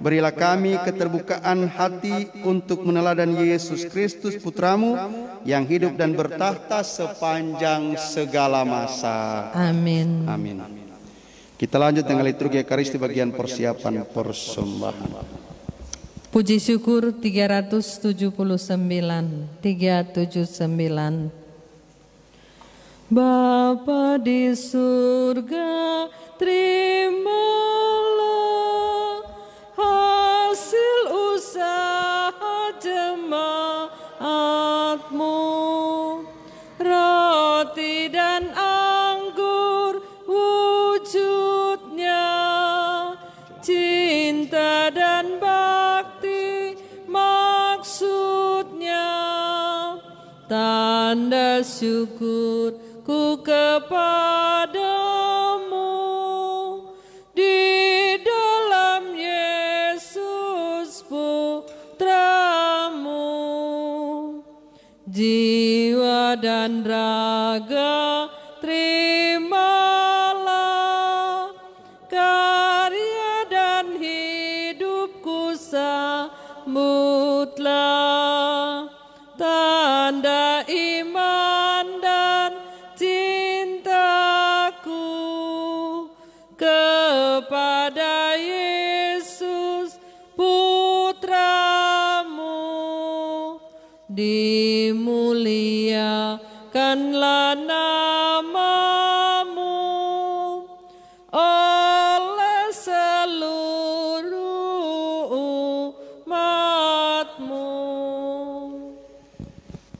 Speaker 3: Berilah kami keterbukaan hati untuk meneladani Yesus Kristus Putra-Mu yang hidup dan bertahta sepanjang segala masa.
Speaker 8: Amin.
Speaker 3: Amin. Kita lanjut dengan liturgi Ekaristi bagian persiapan persembahan.
Speaker 8: Puji syukur 379. Bapa di surga, terimalah hasil usaha jemaat-Mu, roti dan anggur wujudnya, cinta dan bakti maksudnya, tanda syukurku kepadamu di dalam Yesus Putra-Mu. Jiwa dan raga terimalah, karya dan hidupku sambutlah, tanda iman dan cintaku kepada Yesus Putra-Mu. Dimuliakanlah nama-Mu oleh seluruh umat-Mu.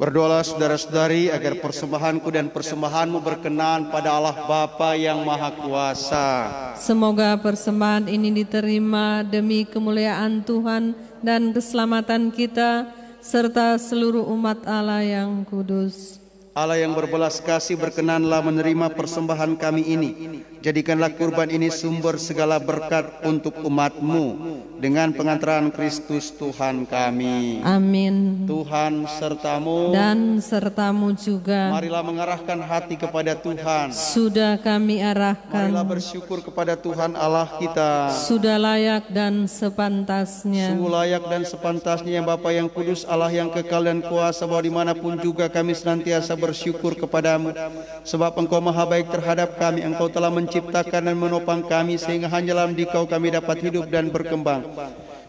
Speaker 3: Berdoalah saudara-saudari agar persembahanku dan persembahanmu berkenan pada Allah Bapa yang Maha Kuasa.
Speaker 8: Semoga persembahan ini diterima demi kemuliaan Tuhan dan keselamatan kita serta seluruh umat Allah yang kudus.
Speaker 3: Allah yang berbelas kasih, berkenanlah menerima persembahan kami ini. Jadikanlah kurban ini sumber segala berkat untuk umat-Mu dengan pengantaran Kristus Tuhan kami.
Speaker 8: Amin.
Speaker 3: Tuhan serta-Mu
Speaker 8: dan serta-Mu juga.
Speaker 3: Marilah mengarahkan hati kepada Tuhan.
Speaker 8: Sudah kami arahkan.
Speaker 3: Marilah bersyukur kepada Tuhan Allah kita.
Speaker 8: Sudah layak dan sepantasnya.
Speaker 3: Sungguh layak dan sepantasnya yang Bapa yang kudus, Allah yang kekal dan kuasa, bahwa dimanapun juga kami senantiasa bersyukur kepadamu. Sebab Engkau Maha Baik terhadap kami. Engkau telah menciptakan dan menopang kami, sehingga hanya dalam Dikau kami dapat hidup dan berkembang.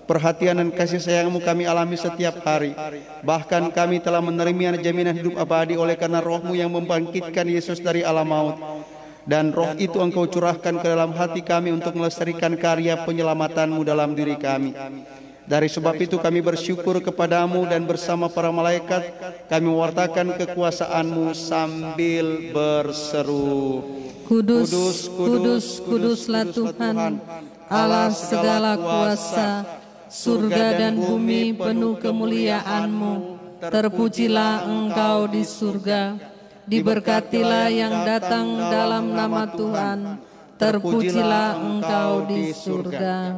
Speaker 3: Perhatian dan kasih sayang-Mu kami alami setiap hari. Bahkan kami telah menerima jaminan hidup abadi oleh karena Roh-Mu yang membangkitkan Yesus dari alam maut. Dan Roh itu Engkau curahkan ke dalam hati kami untuk melestarikan karya penyelamatan-Mu dalam diri kami. Dari sebab itu kami bersyukur kepadamu dan bersama para malaikat kami mewartakan kekuasaan-Mu sambil berseru,
Speaker 8: Kudus, kudus, kuduslah Tuhan, Allah segala kuasa, surga dan bumi penuh kemuliaan-Mu. Terpujilah Engkau di surga, diberkatilah yang datang dalam nama Tuhan. Terpujilah Engkau di surga.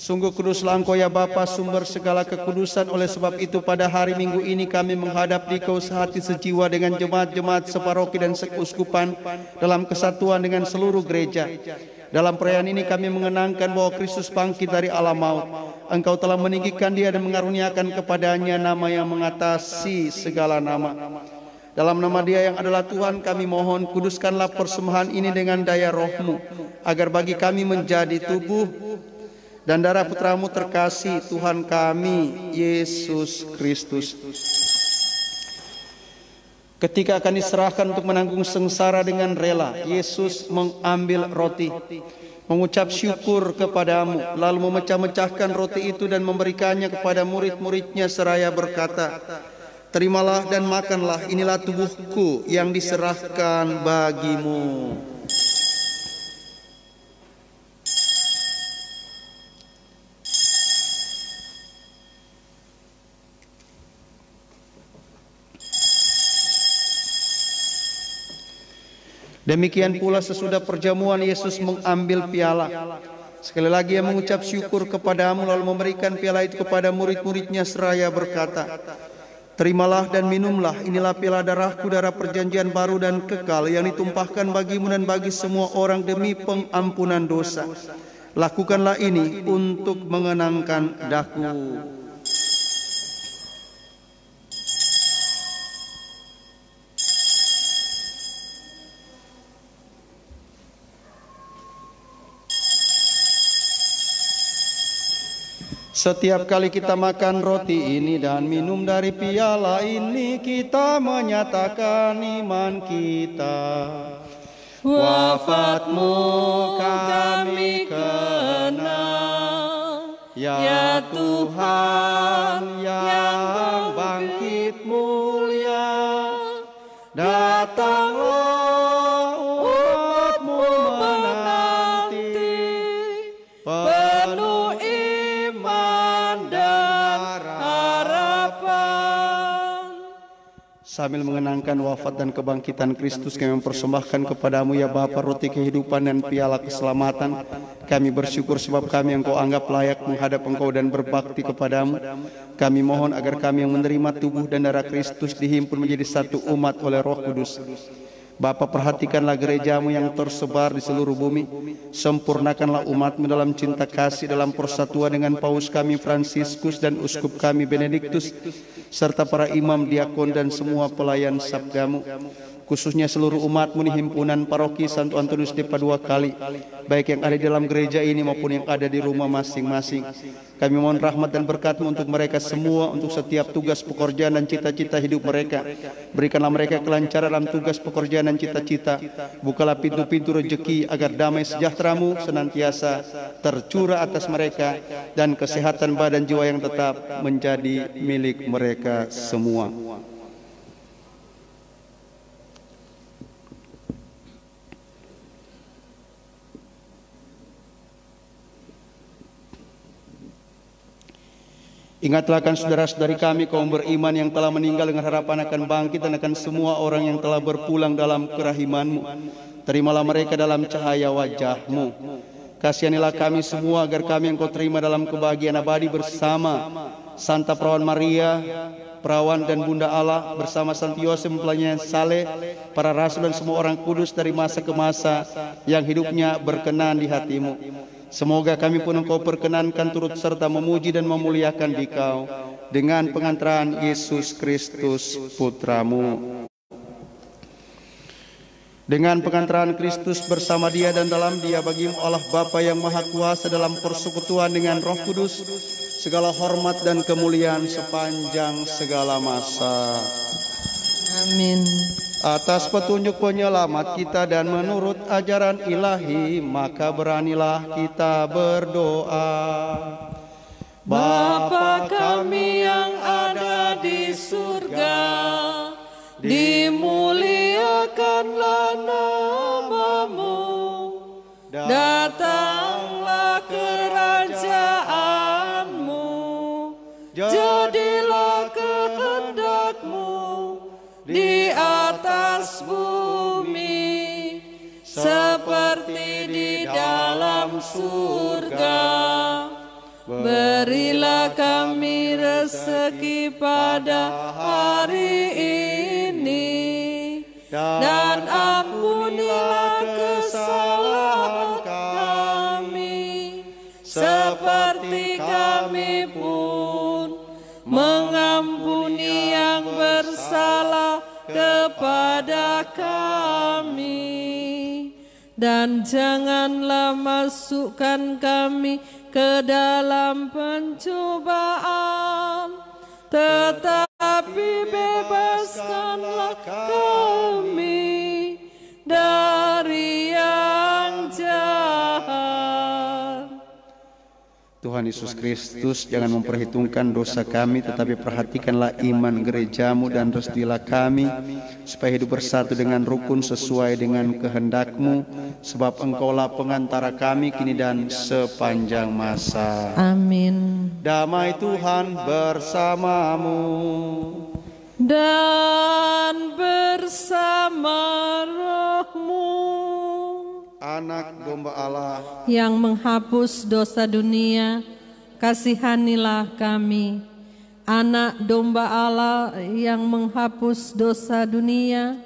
Speaker 3: Sungguh kuduslah Engkau ya Bapa, sumber segala kekudusan. Oleh sebab itu pada hari Minggu ini kami menghadap Dikau sehati sejiwa dengan jemaat-jemaat separoki dan seuskupan dalam kesatuan dengan seluruh gereja. Dalam perayaan ini kami mengenangkan bahwa Kristus bangkit dari alam maut. Engkau telah meninggikan Dia dan mengaruniakan kepadanya nama yang mengatasi segala nama. Dalam nama Dia yang adalah Tuhan kami mohon, kuduskanlah persembahan ini dengan daya Roh-Mu, agar bagi kami menjadi tubuh dan darah Putra-Mu terkasih, Tuhan kami Yesus Kristus. Ketika akan diserahkan untuk menanggung sengsara dengan rela, Yesus mengambil roti, mengucap syukur kepadamu, lalu memecah-mecahkan roti itu dan memberikannya kepada murid-muridnya seraya berkata, "Terimalah dan makanlah, inilah tubuhku yang diserahkan bagimu." Demikian pula sesudah perjamuan Yesus mengambil piala. Sekali lagi Ia mengucap syukur kepadamu lalu memberikan piala itu kepada murid-muridnya seraya berkata, "Terimalah dan minumlah, inilah piala darahku, darah perjanjian baru dan kekal yang ditumpahkan bagimu dan bagi semua orang demi pengampunan dosa. Lakukanlah ini untuk mengenangkan daku." Setiap kali kita makan roti ini dan minum dari piala ini, kita menyatakan iman kita. Wafat-Mu kami kenal, ya Tuhan yang bangkit mulia. Datanglah umat-Mu menanti, penuh iman dan harapan. Sambil mengenangkan wafat dan kebangkitan Kristus, kami mempersembahkan kepadamu ya Bapa roti kehidupan dan piala keselamatan. Kami bersyukur sebab kami Engkau anggap layak menghadap Engkau dan berbakti kepadamu. Kami mohon agar kami yang menerima tubuh dan darah Kristus dihimpun menjadi satu umat oleh Roh Kudus. Bapa, perhatikanlah gereja-Mu yang tersebar di seluruh bumi. Sempurnakanlah umat-Mu dalam cinta kasih, dalam persatuan dengan Paus kami Fransiskus dan Uskup kami Benediktus, serta para imam, diakon dan semua pelayan sabda-Mu. Khususnya seluruh umat-Mu di himpunan paroki Santo Antonius de Padua Kali, baik yang ada di dalam gereja ini maupun yang ada di rumah masing-masing. Kami mohon rahmat dan berkat-Mu untuk mereka semua, untuk setiap tugas pekerjaan dan cita-cita hidup mereka. Berikanlah mereka kelancaran dalam tugas pekerjaan dan cita-cita. Bukalah pintu-pintu rezeki agar damai sejahtera-Mu senantiasa tercurah atas mereka, dan kesehatan badan jiwa yang tetap menjadi milik mereka semua. Ingatlah akan saudara-saudari kami kaum beriman yang telah meninggal dengan harapan akan bangkit, dan akan semua orang yang telah berpulang dalam kerahiman-Mu. Terimalah mereka dalam cahaya wajah-Mu. Kasihanilah kami semua agar kami Engkau terima dalam kebahagiaan abadi bersama Santa Perawan Maria, Perawan dan Bunda Allah, bersama Santo Yosef mempelainya saleh, para rasul dan semua orang kudus dari masa ke masa yang hidupnya berkenan di hati-Mu. Semoga kami pun Engkau perkenankan turut serta memuji dan memuliakan Dikau dengan pengantaran Yesus Kristus Putra-Mu. Dengan pengantaran Kristus bersama Dia dan dalam Dia, bagi-Mu Allah Bapa yang Maha Kuasa dalam persekutuan dengan Roh Kudus, segala hormat dan kemuliaan sepanjang segala masa.
Speaker 8: Amin.
Speaker 3: Atas petunjuk penyelamat kita dan menurut ajaran ilahi, maka beranilah kita berdoa.
Speaker 8: Bapa kami yang ada di surga, dimuliakanlah nama-Mu, datanglah seperti di dalam surga. Berilah kami rezeki pada hari ini, dan ampunilah kesalahan kami, seperti kami pun mengampuni yang bersalah kepada kami. Dan janganlah masukkan kami ke dalam pencobaan, tetapi bebaskanlah kami dari yang jahat.
Speaker 3: Tuhan Yesus Kristus, jangan memperhitungkan dosa kami, tetapi perhatikanlah iman gerejamu dan restuilah kami, supaya hidup bersatu dengan rukun sesuai dengan kehendak-Mu, sebab Engkaulah pengantara kami kini dan sepanjang masa.
Speaker 8: Amin.
Speaker 3: Damai Tuhan bersamamu
Speaker 8: dan bersama rohmu.
Speaker 3: Anak domba Allah
Speaker 8: yang menghapus dosa dunia, kasihanilah kami. Anak domba Allah yang menghapus dosa dunia,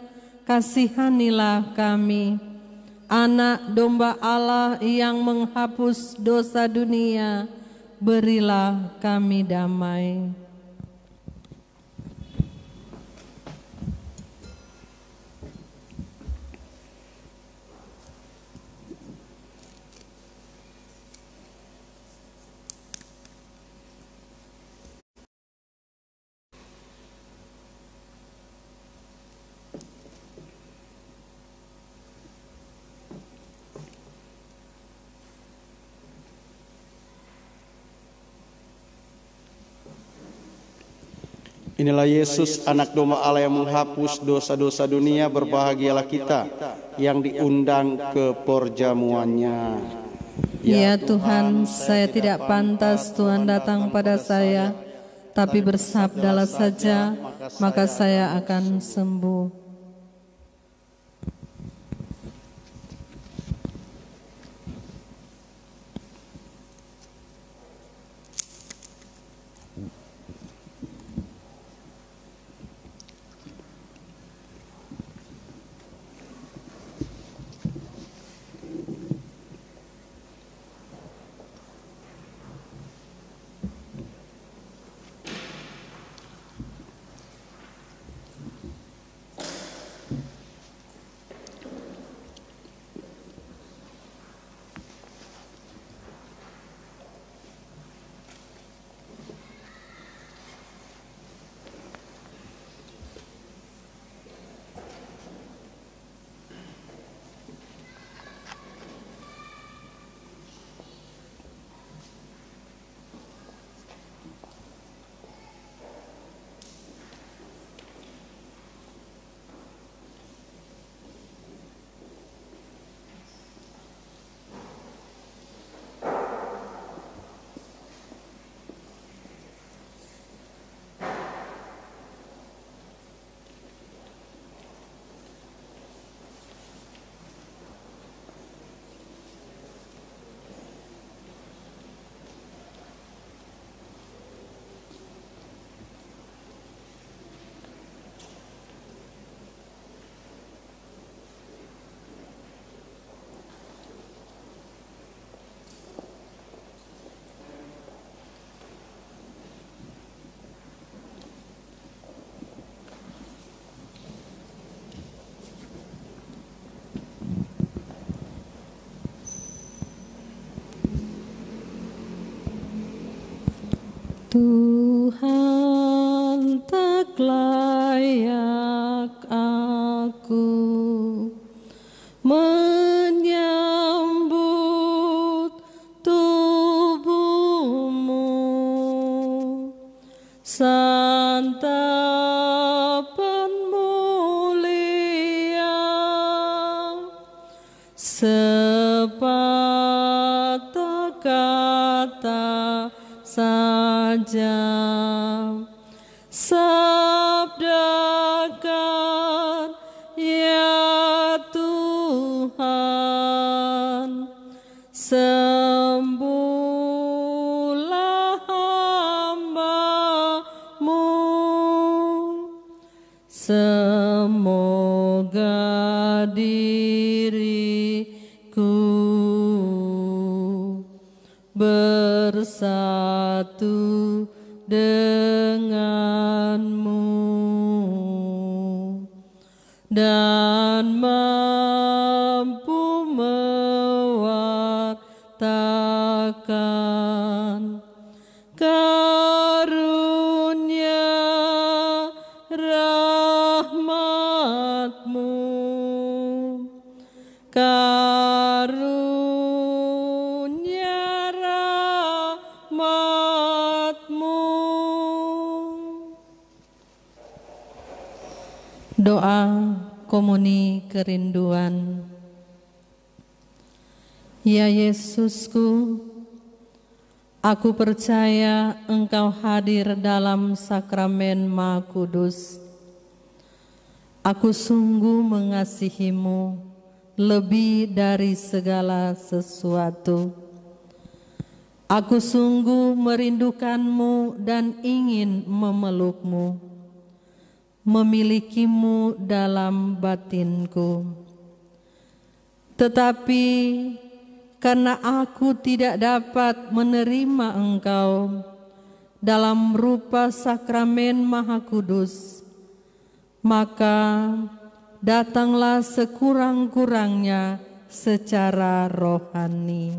Speaker 8: kasihanilah kami. Anak domba Allah yang menghapus dosa dunia, berilah kami damai.
Speaker 3: Inilah Yesus, anak domba Allah yang menghapus dosa-dosa dunia. Berbahagialah kita yang diundang ke perjamuannya.
Speaker 8: Ya Tuhan, saya tidak pantas Tuhan datang pada saya, tapi bersabdalah saja, maka saya akan sembuh. Tuhan, tak layak aku menyambut tubuhmu, santapan mulia, sepatah kata saja, sabdakan ya Tuhan. Semoga diriku bersatu denganmu dan mampu mewartakan karunia rahmat-Mu, karunia rahmat-Mu. Doa komuni kerinduan. Ya Yesusku, aku percaya Engkau hadir dalam sakramen Maha Kudus. Aku sungguh mengasihi-Mu lebih dari segala sesuatu. Aku sungguh merindukan-Mu dan ingin memeluk-Mu, memiliki-Mu dalam batinku. Tetapi karena aku tidak dapat menerima Engkau dalam rupa sakramen Maha Kudus, maka datanglah sekurang-kurangnya secara rohani.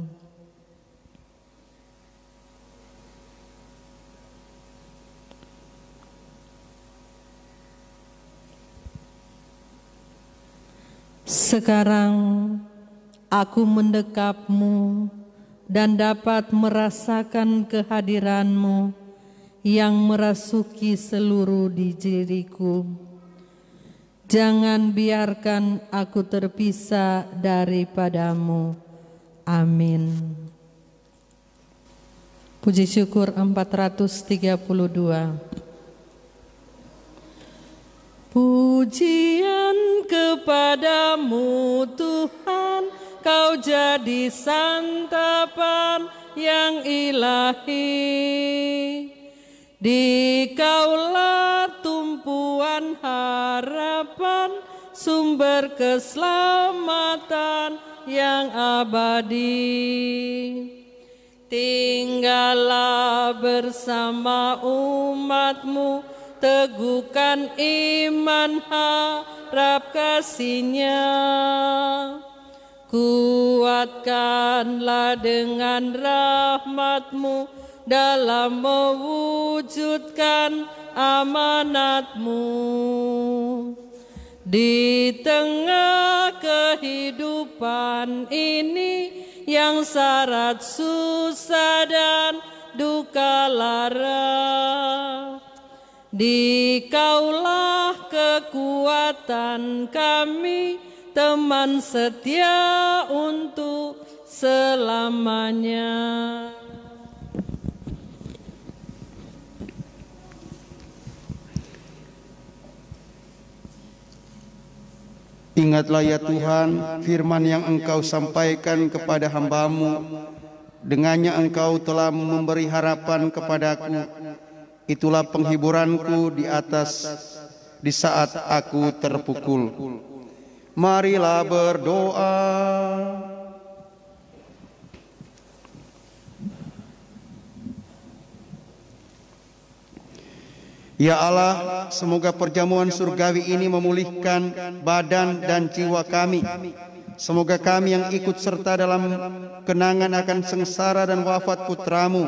Speaker 8: Sekarang aku mendekap-Mu dan dapat merasakan kehadiran-Mu yang merasuki seluruh diriku. Jangan biarkan aku terpisah daripada-Mu. Amin. Puji syukur 432. Pujian kepadamu Tuhan, Kau jadi santapan yang ilahi. Dikaulah tumpuan harapan, sumber keselamatan yang abadi. Tinggallah bersama umat-Mu, teguhkan iman harap kasih-Nya. Kuatkanlah dengan rahmat-Mu dalam mewujudkan amanat-Mu. Di tengah kehidupan ini yang syarat susah dan duka lara, Dikaulah kekuatan kami, teman setia untuk selamanya.
Speaker 3: Ingatlah ya Tuhan, firman yang Engkau sampaikan kepada hamba-Mu. Dengannya Engkau telah memberi harapan kepadaku. Itulah penghiburanku di saat aku terpukul. Marilah berdoa. Ya Allah, semoga perjamuan surgawi ini memulihkan badan dan jiwa kami. Semoga kami yang ikut serta dalam kenangan akan sengsara dan wafat putramu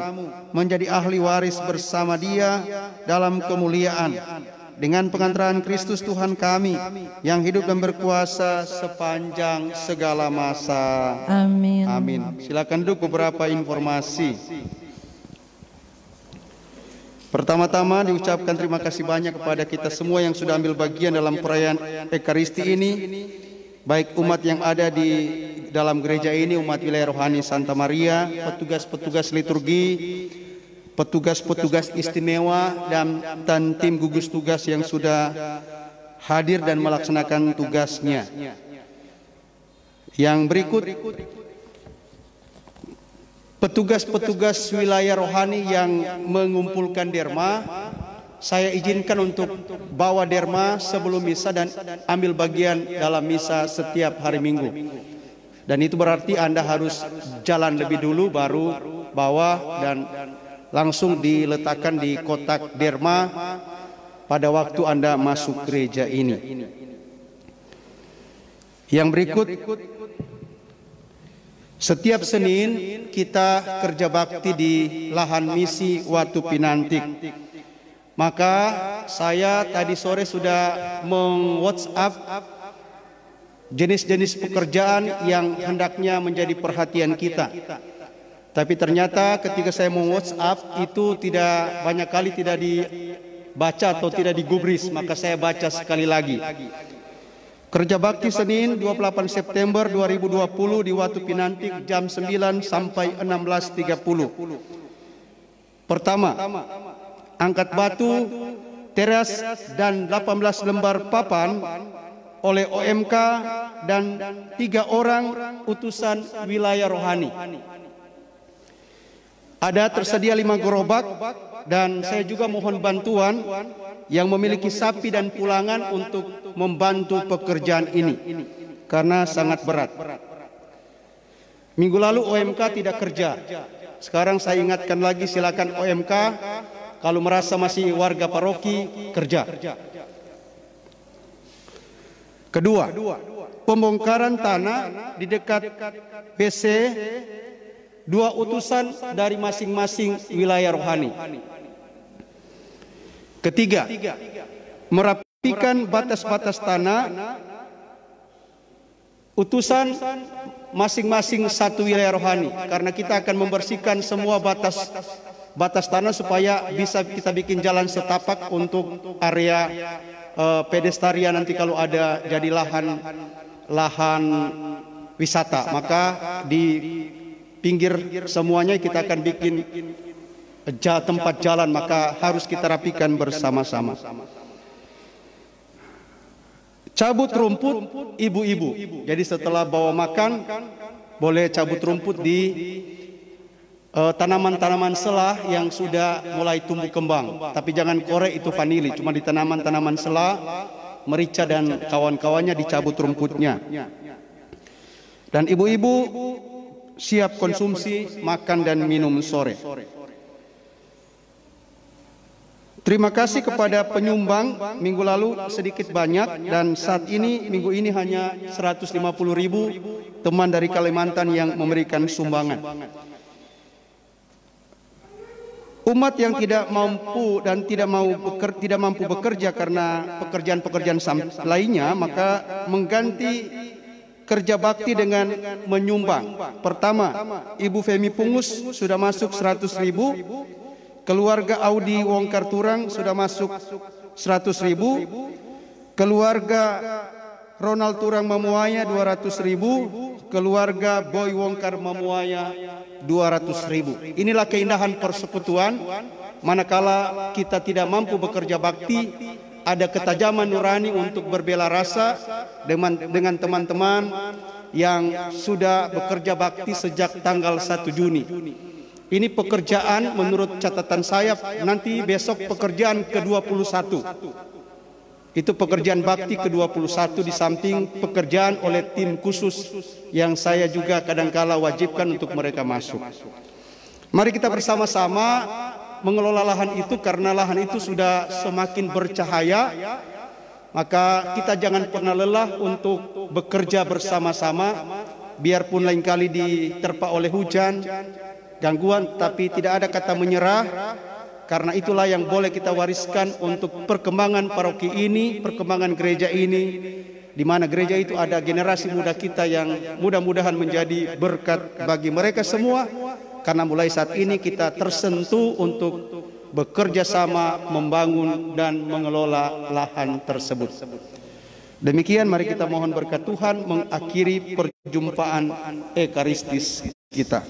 Speaker 3: menjadi ahli waris bersama Dia dalam kemuliaan. Dengan pengantaran Kristus Tuhan kami yang hidup dan berkuasa sepanjang segala masa.
Speaker 8: Amin.
Speaker 3: Amin. Silakan duduk. Beberapa informasi. Pertama-tama diucapkan terima kasih banyak kepada kita semua yang sudah ambil bagian dalam perayaan Ekaristi ini, baik umat yang ada di dalam gereja ini, umat wilayah rohani Santa Maria, petugas-petugas liturgi, petugas-petugas istimewa, dan tim gugus tugas yang sudah hadir dan melaksanakan tugasnya. Yang berikut, petugas-petugas wilayah rohani yang mengumpulkan derma,
Speaker 6: saya izinkan untuk bawa derma sebelum misa dan ambil bagian dalam misa setiap hari Minggu. Dan itu berarti Anda harus jalan lebih dulu baru bawa dan langsung diletakkan di kotak derma pada waktu Anda masuk gereja ini. Yang berikut, setiap Senin kita kerja bakti di lahan misi Watu Pinantik. Maka saya tadi sore sudah meng-WhatsApp jenis-jenis pekerjaan yang hendaknya menjadi perhatian kita. Tapi ternyata ketika saya meng-WhatsApp itu tidak banyak kali tidak dibaca atau tidak digubris, maka saya baca sekali lagi. Kerja bakti Senin 28 September 2020 di Watu Pinantik jam 9 sampai 16.30. Pertama, angkat batu, teras dan 18 lembar papan oleh OMK dan 3 orang utusan wilayah rohani. Ada tersedia 5 gerobak dan saya juga mohon bantuan yang memiliki sapi dan pulangan untuk membantu pekerjaan ini karena sangat berat. Minggu lalu OMK tidak kerja. Sekarang saya ingatkan lagi, silakan OMK kalau merasa masih warga paroki kerja. Kedua, pembongkaran tanah di dekat BC 2 utusan dari masing-masing wilayah rohani. Ketiga, merapikan batas-batas tanah utusan masing-masing satu wilayah rohani, karena kita akan membersihkan semua batas tanah supaya bisa kita bikin jalan setapak untuk area pedestrian nanti kalau ada jadi lahan wisata, maka di pinggir semuanya kita akan bikin tempat jalan, maka harus kita rapikan bersama-sama. Cabut rumput ibu-ibu. Jadi setelah bawa makan boleh cabut rumput di tanaman-tanaman selah yang sudah mulai tumbuh kembang. Tapi jangan korek, itu vanili. Cuma di tanaman-tanaman selah, merica dan kawan-kawannya dicabut rumputnya. Dan ibu-ibu siap konsumsi makan dan minum sore. Terima kasih kepada penyumbang minggu lalu sedikit banyak, dan saat ini minggu ini hanya 150.000 teman dari Kalimantan yang memberikan sumbangan. Umat yang tidak mampu dan tidak mampu bekerja karena pekerjaan-pekerjaan lainnya, maka mengganti kerja bakti dengan menyumbang. Pertama, Ibu Femi Pungus sudah masuk 100.000. Keluarga Audi Wongkar Turang sudah masuk 100.000. Keluarga Ronald Turang Mamuaya 200.000. Keluarga Boy Wongkar Mamuaya 200.000. Inilah keindahan persekutuan. Manakala kita tidak mampu bekerja bakti, ada ketajaman nurani untuk berbela rasa dengan teman-teman yang sudah bekerja bakti sejak tanggal 1 Juni. Ini pekerjaan menurut catatan saya nanti besok pekerjaan ke-21. Itu pekerjaan bakti ke-21 di samping pekerjaan oleh tim khusus yang saya juga kadangkala wajibkan untuk mereka masuk. Mari kita bersama-sama mengelola lahan itu, karena lahan itu sudah semakin bercahaya. Maka kita jangan pernah lelah untuk bekerja bersama-sama, biarpun lain kali diterpa oleh hujan, gangguan, tapi tidak ada kata menyerah, karena itulah yang boleh kita wariskan untuk perkembangan paroki ini, perkembangan gereja ini, di mana gereja itu ada generasi muda kita yang mudah-mudahan menjadi berkat bagi mereka semua, karena mulai saat ini kita tersentuh untuk bekerja sama membangun dan mengelola lahan tersebut. Demikian, mari kita mohon berkat Tuhan mengakhiri perjumpaan ekaristis kita.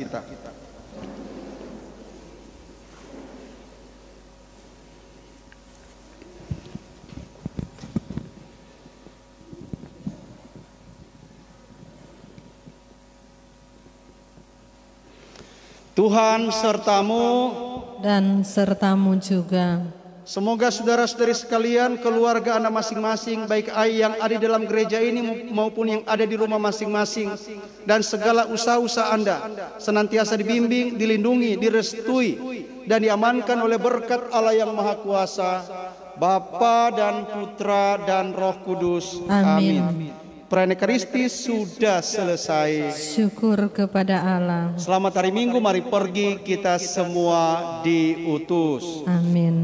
Speaker 6: Tuhan sertamu
Speaker 8: dan sertamu juga.
Speaker 3: Semoga saudara-saudari sekalian, keluarga Anda masing-masing, baik yang ada di dalam gereja ini maupun yang ada di rumah masing-masing, dan segala usaha-usaha Anda senantiasa dibimbing, dilindungi, direstui, dan diamankan oleh berkat Allah yang Maha Kuasa, Bapa dan Putra dan Roh Kudus. Amin. Perayaan Ekaristi sudah selesai.
Speaker 8: Syukur kepada Allah.
Speaker 3: Selamat hari Minggu, mari pergi kita semua diutus.
Speaker 8: Amin.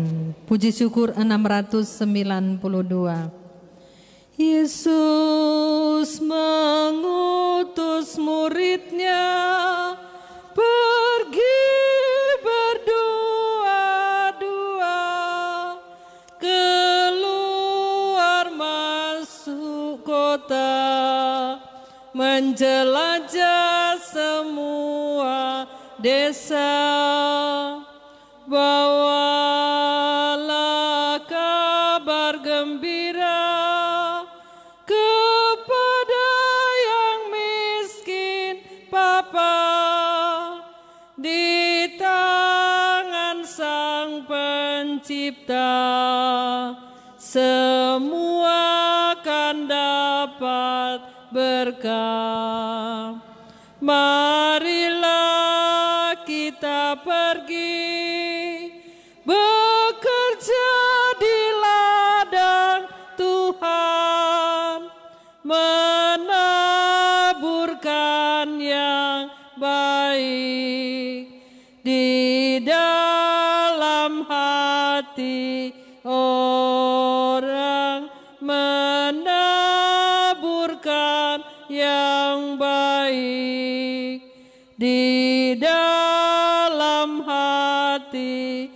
Speaker 8: Puji syukur 692. Yesus mengutus murid-Nya pergi berdua-dua keluar masuk kota, menjelajah semua desa. Bawalah kabar gembira kepada yang miskin papa, di tangan Sang Pencipta semua akan dapat berkah. Marilah kita pergi bekerja di ladang Tuhan, menaburkan yang baik di dalam hati orang, menaburkan yang baik di dalam hati